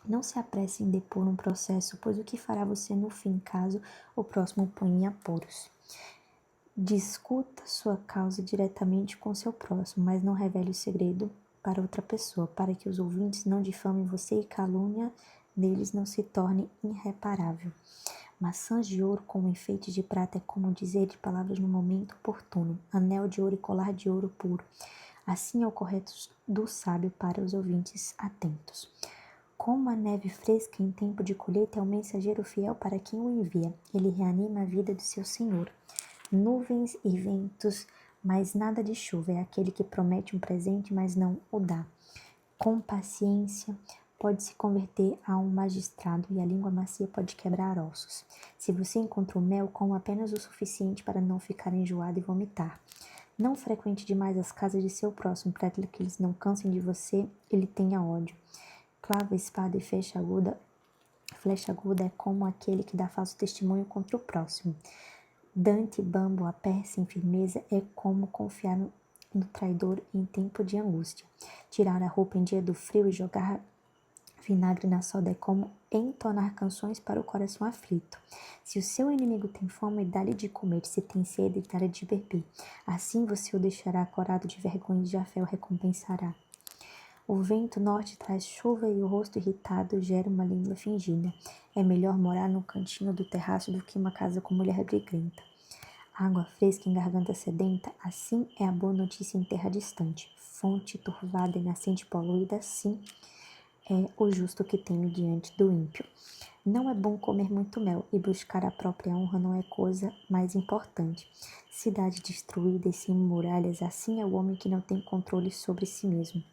Não se apresse em depor um processo, pois o que fará você no fim, caso o próximo ponha em apuros? Discuta sua causa diretamente com seu próximo, mas não revele o segredo para outra pessoa, para que os ouvintes não difamem você e a calúnia deles não se torne irreparável. Maçãs de ouro com enfeites de prata é como dizer de palavras no momento oportuno, anel de ouro e colar de ouro puro. Assim é o correto do sábio para os ouvintes atentos. Como a neve fresca em tempo de colheita é o mensageiro fiel para quem o envia. Ele reanima a vida do seu senhor. Nuvens e ventos, mas nada de chuva. É aquele que promete um presente, mas não o dá. Com paciência, pode se converter a um magistrado, e a língua macia pode quebrar ossos. Se você encontrou mel, coma apenas o suficiente para não ficar enjoado e vomitar. Não frequente demais as casas de seu próximo, para que eles não cansem de você e lhe tenha ódio. Clava, espada e flecha aguda é como aquele que dá falso testemunho contra o próximo. Dante e bambo, a pé sem firmeza, é como confiar no traidor em tempo de angústia. Tirar a roupa em dia do frio e jogar vinagre na soda é como entonar canções para o coração aflito. Se o seu inimigo tem fome, dá-lhe de comer; se tem sede, dá-lhe de beber. Assim você o deixará corado de vergonha, e Jafé o recompensará. O vento norte traz chuva, e o rosto irritado gera uma língua fingida. É melhor morar no cantinho do terraço do que uma casa com mulher briguenta. Água fresca em garganta sedenta, assim é a boa notícia em terra distante. Fonte turvada e nascente poluída, assim é o justo que teme diante do ímpio. Não é bom comer muito mel, e buscar a própria honra não é coisa mais importante. Cidade destruída e sem muralhas, assim é o homem que não tem controle sobre si mesmo.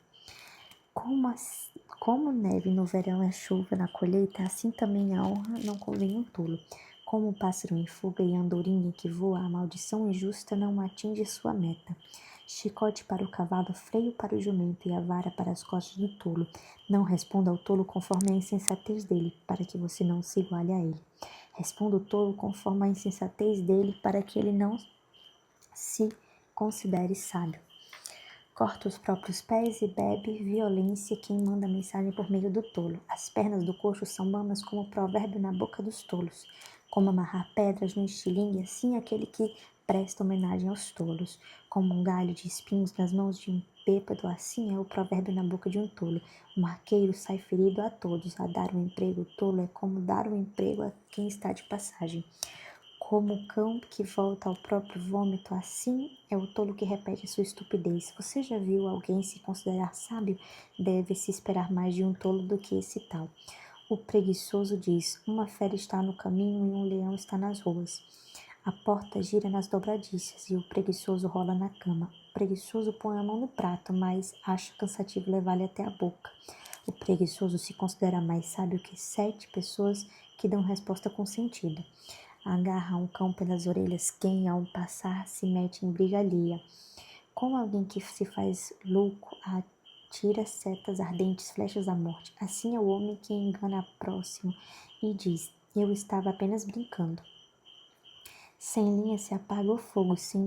Como neve no verão é chuva na colheita, assim também a honra não convém um tolo. Como o pássaro em fuga e a andorinha que voa, a maldição injusta não atinge sua meta. Chicote para o cavalo, freio para o jumento e a vara para as costas do tolo. Não responda ao tolo conforme a insensatez dele, para que você não se iguale a ele. Responda o tolo conforme a insensatez dele, para que ele não se considere sábio. Corta os próprios pés e bebe violência quem manda mensagem por meio do tolo. As pernas do coxo são mamas como o provérbio na boca dos tolos. Como amarrar pedras no estilingue, assim aquele que presta homenagem aos tolos. Como um galho de espinhos nas mãos de um bêbado, assim é o provérbio na boca de um tolo. O arqueiro sai ferido a todos. A dar um emprego tolo é como dar um emprego a quem está de passagem. Como o cão que volta ao próprio vômito, assim é o tolo que repete sua estupidez. Você já viu alguém se considerar sábio? Deve-se esperar mais de um tolo do que esse tal. O preguiçoso diz: uma fera está no caminho e um leão está nas ruas. A porta gira nas dobradiças e o preguiçoso rola na cama. O preguiçoso põe a mão no prato, mas acha cansativo levar-lhe até a boca. O preguiçoso se considera mais sábio que 7 pessoas que dão resposta com sentido. Agarra um cão pelas orelhas quem, ao passar, se mete em briga alheia. Como alguém que se faz louco atira setas ardentes, flechas à morte. Assim é o homem que engana próximo e diz: eu estava apenas brincando. Sem linha se apaga o fogo, sem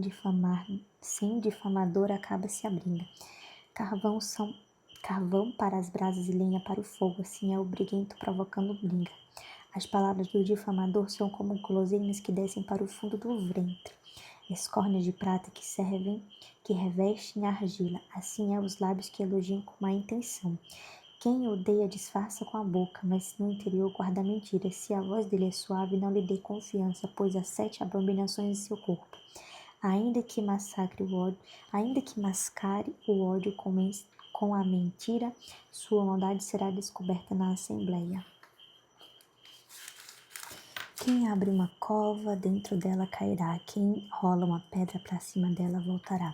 difamador acaba-se a briga. Carvão para as brasas e lenha para o fogo, assim é o briguento provocando briga. As palavras do difamador são como guloseimas que descem para o fundo do ventre. Escórnias de prata que revestem a argila. Assim é os lábios que elogiam com má intenção. Quem odeia disfarça com a boca, mas no interior guarda mentira. Se a voz dele é suave, não lhe dê confiança, pois há 7 abominações em seu corpo. Ainda que mascare o ódio com a mentira, sua maldade será descoberta na assembleia. Quem abre uma cova, dentro dela cairá. Quem rola uma pedra para cima dela voltará.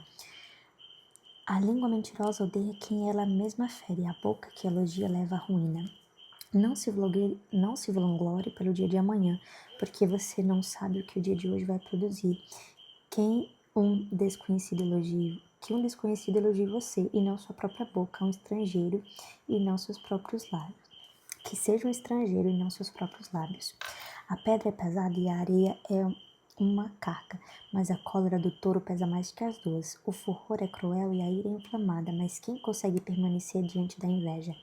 A língua mentirosa odeia quem ela mesma fere. A boca que elogia leva à ruína. Não se vanglorie pelo dia de amanhã, porque você não sabe o que o dia de hoje vai produzir. Que um desconhecido elogie você, e não sua própria boca, um estrangeiro, e não seus próprios lábios. Que seja um estrangeiro e não seus próprios lábios. A pedra é pesada e a areia é uma carga, mas a cólera do touro pesa mais que as duas. O furor é cruel e a ira é inflamada, mas quem consegue permanecer diante da inveja?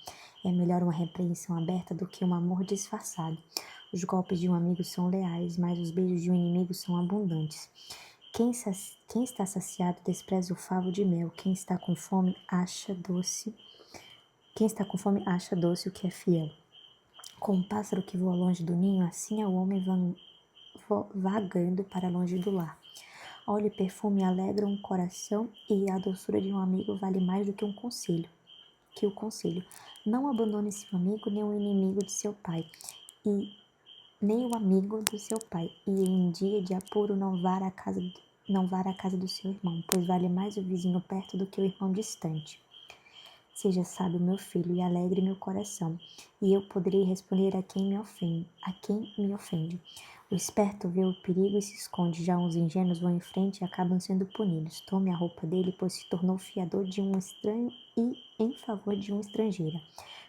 É melhor uma repreensão aberta do que um amor disfarçado. Os golpes de um amigo são leais, mas os beijos de um inimigo são abundantes. Quem está saciado despreza o favo de mel. Quem está com fome acha doce o que é fiel. Como um pássaro que voa longe do ninho, assim é o homem vagando para longe do lar. Óleo e perfume alegram o coração, e a doçura de um amigo vale mais do que o conselho. Não abandone seu amigo, nem o inimigo de seu pai, nem o amigo do seu pai, e em dia de apuro não vá à casa do seu irmão, pois vale mais o vizinho perto do que o irmão distante. Seja sábio, meu filho, e alegre meu coração, e eu poderei responder a quem me ofende. O esperto vê o perigo e se esconde, já os ingênuos vão em frente e acabam sendo punidos. Tome a roupa dele, pois se tornou fiador de um estranho e em favor de uma estrangeira.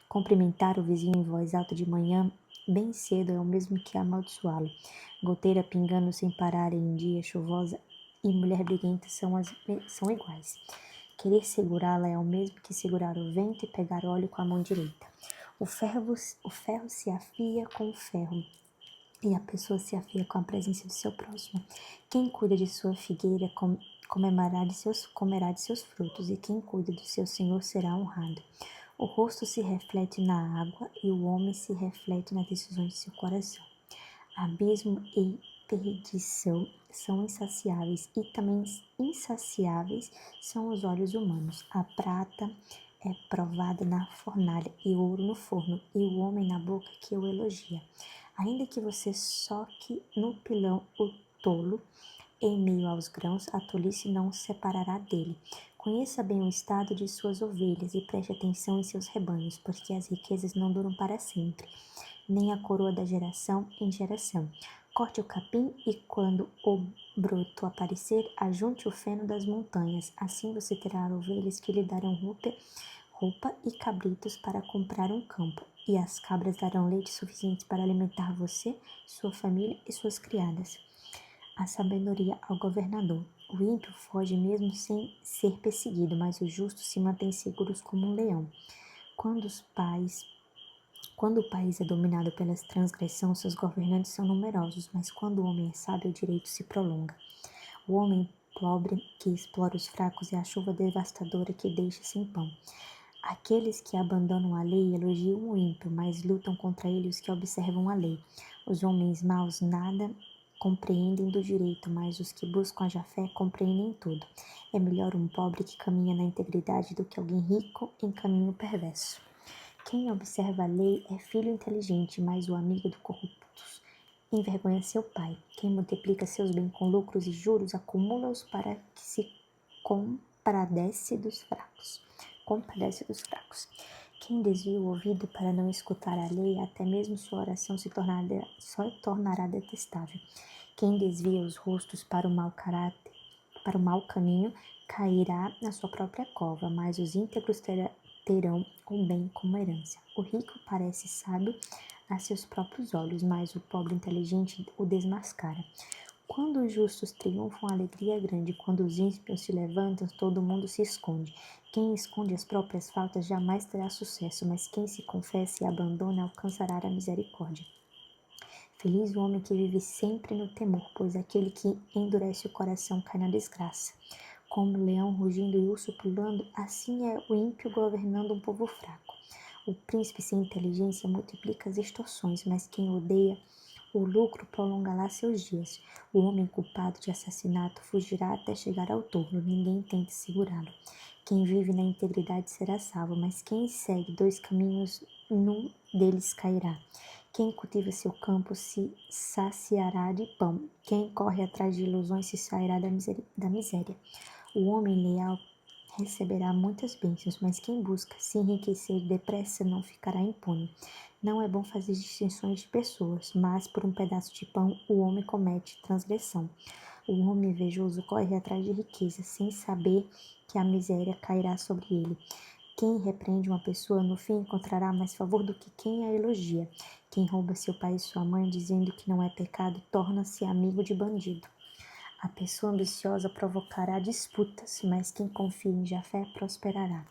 Cumprimentar o vizinho em voz alta de manhã, bem cedo, é o mesmo que amaldiçoá-lo. Goteira pingando sem parar em dia chuvosa e mulher briguenta são iguais. Querer segurá-la é o mesmo que segurar o vento e pegar óleo com a mão direita. O ferro se afia com o ferro, e a pessoa se afia com a presença do seu próximo. Quem cuida de sua figueira comerá de seus frutos, e quem cuida do seu senhor será honrado. O rosto se reflete na água, e o homem se reflete nas decisões de seu coração. Abismo e perdição são insaciáveis, e também insaciáveis são os olhos humanos. A prata é provada na fornalha, e o ouro no forno, e o homem na boca que o elogia. Ainda que você soque no pilão o tolo, em meio aos grãos, a tolice não o separará dele. Conheça bem o estado de suas ovelhas e preste atenção em seus rebanhos, porque as riquezas não duram para sempre, nem a coroa da geração em geração. Corte o capim e, quando o broto aparecer, ajunte o feno das montanhas. Assim você terá ovelhas que lhe darão roupa e cabritos para comprar um campo. e as cabras darão leite suficiente para alimentar você, sua família e suas criadas. A sabedoria ao governador. O ímpio foge mesmo sem ser perseguido, mas os justos se mantêm seguros como um leão. Quando o país é dominado pela transgressão, seus governantes são numerosos, mas quando o homem é sábio, o direito se prolonga. O homem pobre que explora os fracos é a chuva devastadora que deixa sem pão. Aqueles que abandonam a lei elogiam o ímpio, mas lutam contra ele os que observam a lei. Os homens maus nada compreendem do direito, mas os que buscam a Jafé compreendem tudo. É melhor um pobre que caminha na integridade do que alguém rico em caminho perverso. Quem observa a lei é filho inteligente, mas o amigo do corrupto envergonha seu pai. Quem multiplica seus bens com lucros e juros, acumula-os para que se compadece dos fracos. Quem desvia o ouvido para não escutar a lei, até mesmo sua oração se tornará detestável. Quem desvia os rostos para o mau caráter, para o mau caminho, cairá na sua própria cova, mas os íntegros terão o bem como herança. O rico parece sábio a seus próprios olhos, mas o pobre inteligente o desmascara. Quando os justos triunfam, a alegria é grande. Quando os ímpios se levantam, todo mundo se esconde. Quem esconde as próprias faltas jamais terá sucesso, mas quem se confessa e abandona alcançará a misericórdia. Feliz o homem que vive sempre no temor, pois aquele que endurece o coração cai na desgraça. Como o leão rugindo e o urso pulando, assim é o ímpio governando um povo fraco. O príncipe sem inteligência multiplica as extorsões, mas quem odeia o lucro prolongará seus dias. O homem culpado de assassinato fugirá até chegar ao túmulo, ninguém tente segurá-lo. Quem vive na integridade será salvo, mas quem segue dois caminhos, num deles cairá. Quem cultiva seu campo se saciará de pão. Quem corre atrás de ilusões se sairá da miséria. O homem leal receberá muitas bênçãos, mas quem busca se enriquecer depressa não ficará impune. Não é bom fazer distinções de pessoas, mas por um pedaço de pão o homem comete transgressão. O homem invejoso corre atrás de riqueza, sem saber que a miséria cairá sobre ele. Quem repreende uma pessoa, no fim encontrará mais favor do que quem a elogia. Quem rouba seu pai e sua mãe, dizendo que não é pecado, torna-se amigo de bandido. A pessoa ambiciosa provocará disputas, mas quem confia em Jafé prosperará.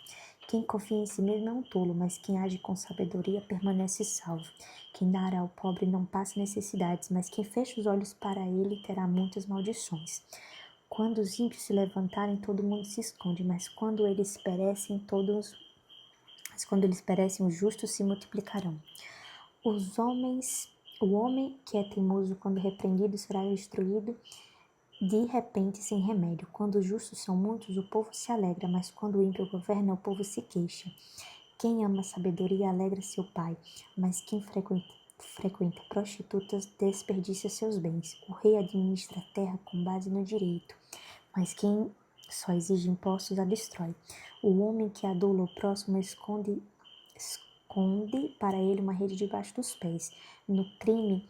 Quem confia em si mesmo é um tolo, mas quem age com sabedoria permanece salvo. Quem dá ao pobre não passa necessidades, mas quem fecha os olhos para ele terá muitas maldições. Quando os ímpios se levantarem, todo mundo se esconde, mas quando eles perecem, os justos se multiplicarão. O homem que é teimoso, quando repreendido, será destruído de repente, sem remédio. Quando os justos são muitos, o povo se alegra, mas quando o ímpio governa, o povo se queixa. Quem ama a sabedoria alegra seu pai, mas quem frequenta prostitutas desperdiça seus bens. O rei administra a terra com base no direito, mas quem só exige impostos a destrói. O homem que adula o próximo esconde para ele uma rede debaixo dos pés. No crime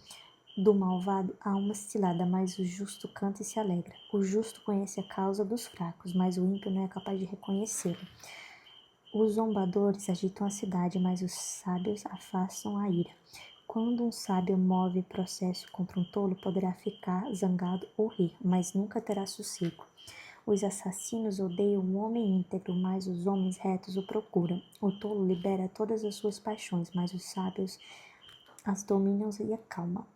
do malvado há uma cilada, mas o justo canta e se alegra. O justo conhece a causa dos fracos, mas o ímpio não é capaz de reconhecê-lo. Os zombadores agitam a cidade, mas os sábios afastam a ira. Quando um sábio move processo contra um tolo, poderá ficar zangado ou rir, mas nunca terá sossego. Os assassinos odeiam o homem íntegro, mas os homens retos o procuram. O tolo libera todas as suas paixões, mas os sábios as dominam e acalma.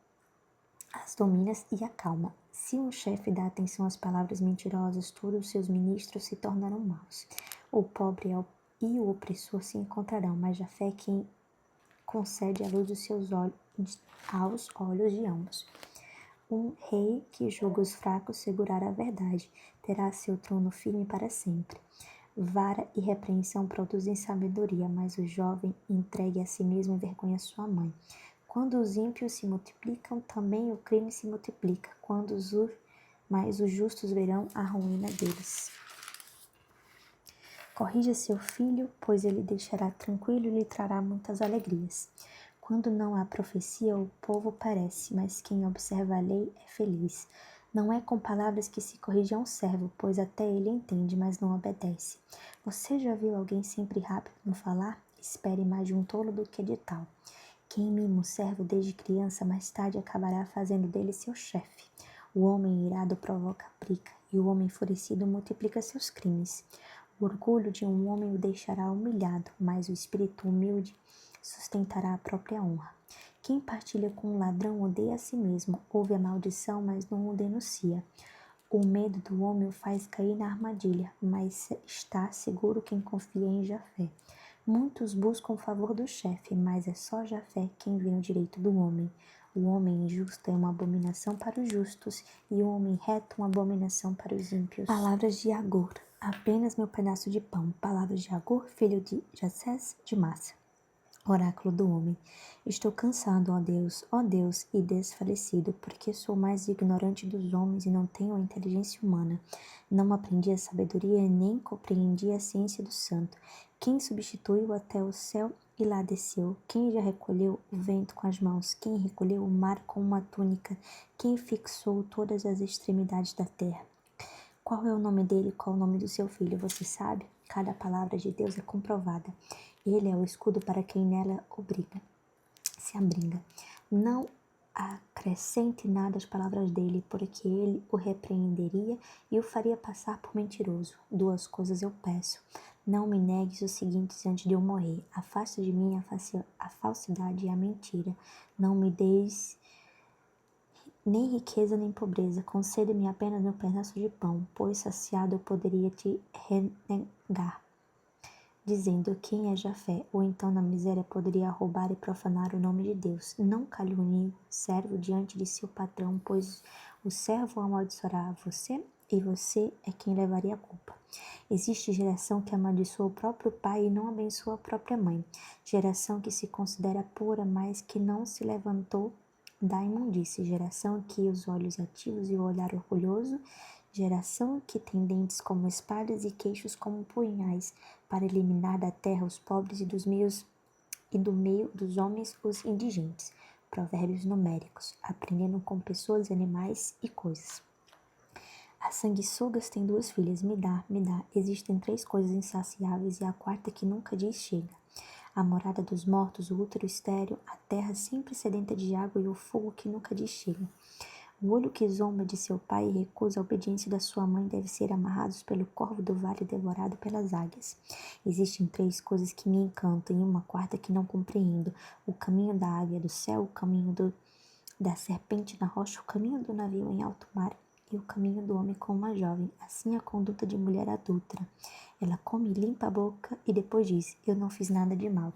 Se um chefe dá atenção às palavras mentirosas, todos os seus ministros se tornarão maus. O pobre e o opressor se encontrarão, mas Jafé é quem concede a luz dos seus olhos aos olhos de ambos. Um rei que julga os fracos segurará a verdade, terá seu trono firme para sempre. Vara e repreensão produzem sabedoria, mas o jovem entregue a si mesmo envergonha sua mãe. Quando os ímpios se multiplicam, também o crime se multiplica, mas os justos verão a ruína deles. Corrija seu filho, pois ele deixará tranquilo e lhe trará muitas alegrias. Quando não há profecia, o povo perece, mas quem observa a lei é feliz. Não é com palavras que se corrige um servo, pois até ele entende, mas não obedece. Você já viu alguém sempre rápido no falar? Espere mais de um tolo do que de tal. Quem mima o servo desde criança, mais tarde acabará fazendo dele seu chefe. O homem irado provoca briga, e o homem enfurecido multiplica seus crimes. O orgulho de um homem o deixará humilhado, mas o espírito humilde sustentará a própria honra. Quem partilha com um ladrão odeia a si mesmo, ouve a maldição, mas não o denuncia. O medo do homem o faz cair na armadilha, mas está seguro quem confia em Jafé. Muitos buscam o favor do chefe, mas é só Jafé quem vê o direito do homem. O homem injusto é uma abominação para os justos, e o homem reto uma abominação para os ímpios. Palavras de Agur, apenas meu pedaço de pão. Palavras de Agur, filho de Jacés de Massa. Oráculo do homem. Estou cansado, ó Deus, e desfalecido, porque sou mais ignorante dos homens e não tenho a inteligência humana. Não aprendi a sabedoria nem compreendi a ciência do santo. Quem substituiu até o céu e lá desceu? Quem já recolheu o vento com as mãos? Quem recolheu o mar com uma túnica? Quem fixou todas as extremidades da terra? Qual é o nome dele? Qual é o nome do seu filho? Você sabe? Cada palavra de Deus é comprovada. Ele é o escudo para quem nela se abriga. Não acrescente nada às palavras dele, porque ele o repreenderia e o faria passar por mentiroso. Duas coisas eu peço. Não me negues os seguintes antes de eu morrer. Afasta de mim a falsidade e a mentira. Não me deis nem riqueza nem pobreza. Concede-me apenas meu pedaço de pão, pois saciado eu poderia te renegar, dizendo quem é Jafé, ou então na miséria poderia roubar e profanar o nome de Deus. Não calúnie o servo diante de seu patrão, pois o servo amaldiçoará você e você é quem levaria a culpa. Existe geração que amaldiçoa o próprio pai e não abençoa a própria mãe. Geração que se considera pura, mas que não se levantou da imundície. Geração que os olhos ativos e o olhar orgulhoso. Geração que tem dentes como espadas e queixos como punhais, para eliminar da terra os pobres e do meio dos homens os indigentes. Provérbios numéricos, aprendendo com pessoas, animais e coisas. As sanguessugas têm duas filhas, me dá, me dá. Existem três coisas insaciáveis e a quarta que nunca diz chega. A morada dos mortos, o útero estéril, a terra sempre sedenta de água e o fogo que nunca diz chega. O olho que zomba de seu pai e recusa a obediência da sua mãe deve ser amarrado pelo corvo do vale e devorado pelas águias. Existem três coisas que me encantam e uma quarta que não compreendo. O caminho da águia do céu, o caminho da serpente na rocha, o caminho do navio em alto mar e o caminho do homem com uma jovem. Assim a conduta de mulher adulta. Ela come e limpa a boca e depois diz, eu não fiz nada de mal.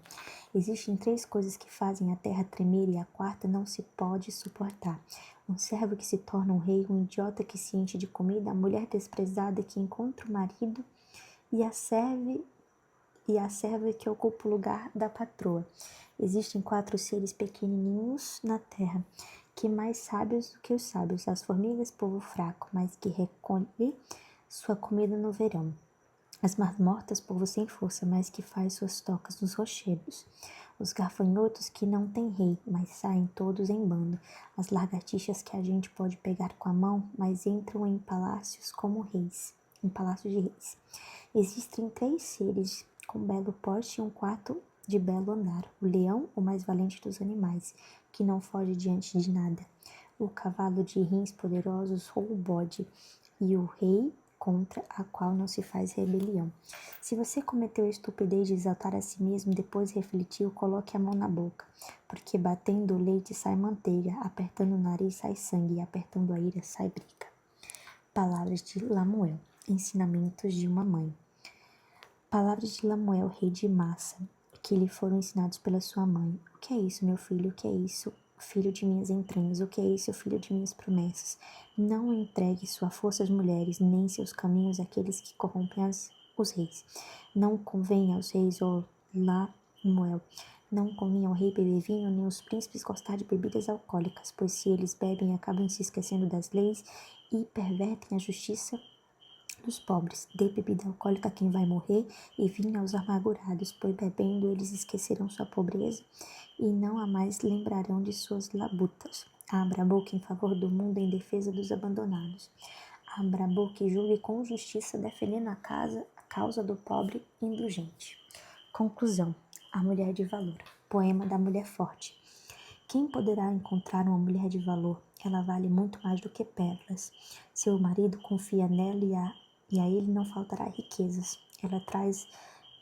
Existem três coisas que fazem a terra tremer e a quarta não se pode suportar. Um servo que se torna um rei, um idiota que se enche de comida, a mulher desprezada que encontra o marido e a serva que ocupa o lugar da patroa. Existem quatro seres pequenininhos na terra, que mais sábios do que os sábios, as formigas, povo fraco, mas que recolhe sua comida no verão. As masmortas, povo sem força, mas que faz suas tocas nos rochedos. Os gafanhotos que não têm rei, mas saem todos em bando. As lagartixas que a gente pode pegar com a mão, mas entram em palácios como reis, em palácios de reis. Existem três seres com belo porte e um quarto de belo andar. O leão, o mais valente dos animais, que não foge diante de nada. O cavalo de rins poderosos ou o bode. E o rei, contra a qual não se faz rebelião. Se você cometeu a estupidez de exaltar a si mesmo, depois refletiu, coloque a mão na boca, porque batendo o leite sai manteiga, apertando o nariz sai sangue, e apertando a ira sai briga. Palavras de Lamuel, ensinamentos de uma mãe. Palavras de Lamuel, rei de Massa, que lhe foram ensinados pela sua mãe. O que é isso, meu filho? O que é isso? Filho de minhas entranhas, o que é isso, filho de minhas promessas? Não entregue sua força às mulheres, nem seus caminhos àqueles que corrompem os reis. Não convém aos reis, ó Lamuel, não convém ao rei beber vinho, nem aos príncipes gostar de bebidas alcoólicas, pois se eles bebem, acabam se esquecendo das leis e pervertem a justiça dos pobres. Dê bebida alcoólica a quem vai morrer e vinho aos amargurados, pois bebendo eles esquecerão sua pobreza e não a mais lembrarão de suas labutas. Abra a boca em favor do mundo em defesa dos abandonados. Abra a boca e julgue com justiça, defendendo a causa do pobre indulgente. Conclusão. A Mulher de Valor. Poema da Mulher Forte. Quem poderá encontrar uma mulher de valor? Ela vale muito mais do que pérolas. Seu marido confia nela e a ele não faltará riquezas. Ela traz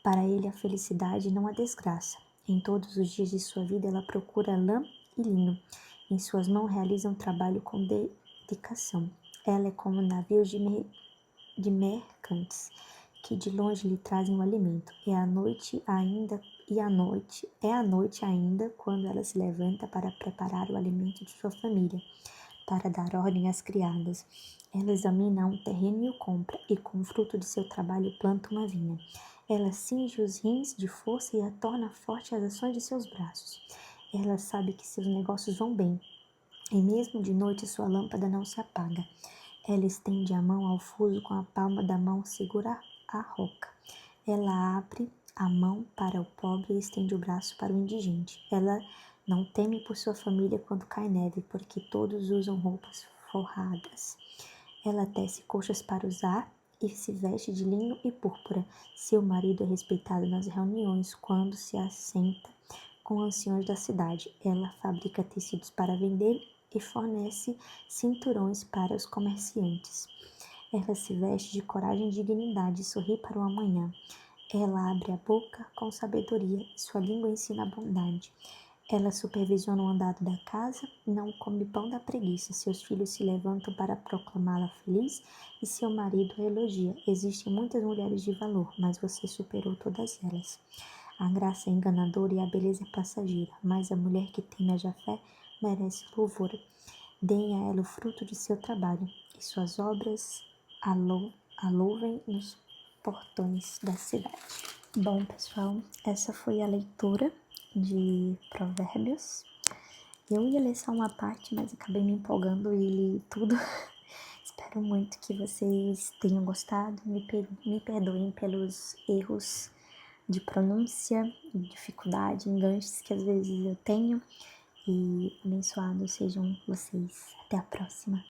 para ele a felicidade e não a desgraça. Em todos os dias de sua vida ela procura lã e linho. Em suas mãos realiza um trabalho com dedicação. Ela é como navios de mercantes que de longe lhe trazem o alimento. É a noite ainda quando ela se levanta para preparar o alimento de sua família, para dar ordem às criadas. Ela examina um terreno e o compra, e com o fruto de seu trabalho planta uma vinha. Ela cinge os rins de força e a torna forte as ações de seus braços. Ela sabe que seus negócios vão bem, e mesmo de noite sua lâmpada não se apaga. Ela estende a mão ao fuso, com a palma da mão segura a roca. Ela abre a mão para o pobre e estende o braço para o indigente. Ela não teme por sua família quando cai neve, porque todos usam roupas forradas. Ela tece coxas para usar e se veste de linho e púrpura. Seu marido é respeitado nas reuniões quando se assenta com anciões da cidade. Ela fabrica tecidos para vender e fornece cinturões para os comerciantes. Ela se veste de coragem e dignidade e sorri para o amanhã. Ela abre a boca com sabedoria e sua língua ensina a bondade. Ela supervisiona o andado da casa e não come pão da preguiça. Seus filhos se levantam para proclamá-la feliz e seu marido a elogia. Existem muitas mulheres de valor, mas você superou todas elas. A graça é enganadora e a beleza é passageira, mas a mulher que teme a Jafé merece louvor. Deem a ela o fruto de seu trabalho, e suas obras a louvem nos portões da cidade. Bom, pessoal, essa foi a leitura de Provérbios. Eu ia ler só uma parte, mas acabei me empolgando e li tudo. Espero muito que vocês tenham gostado. Me perdoem pelos erros de pronúncia, dificuldade, enganches que às vezes eu tenho. E abençoados sejam vocês. Até a próxima.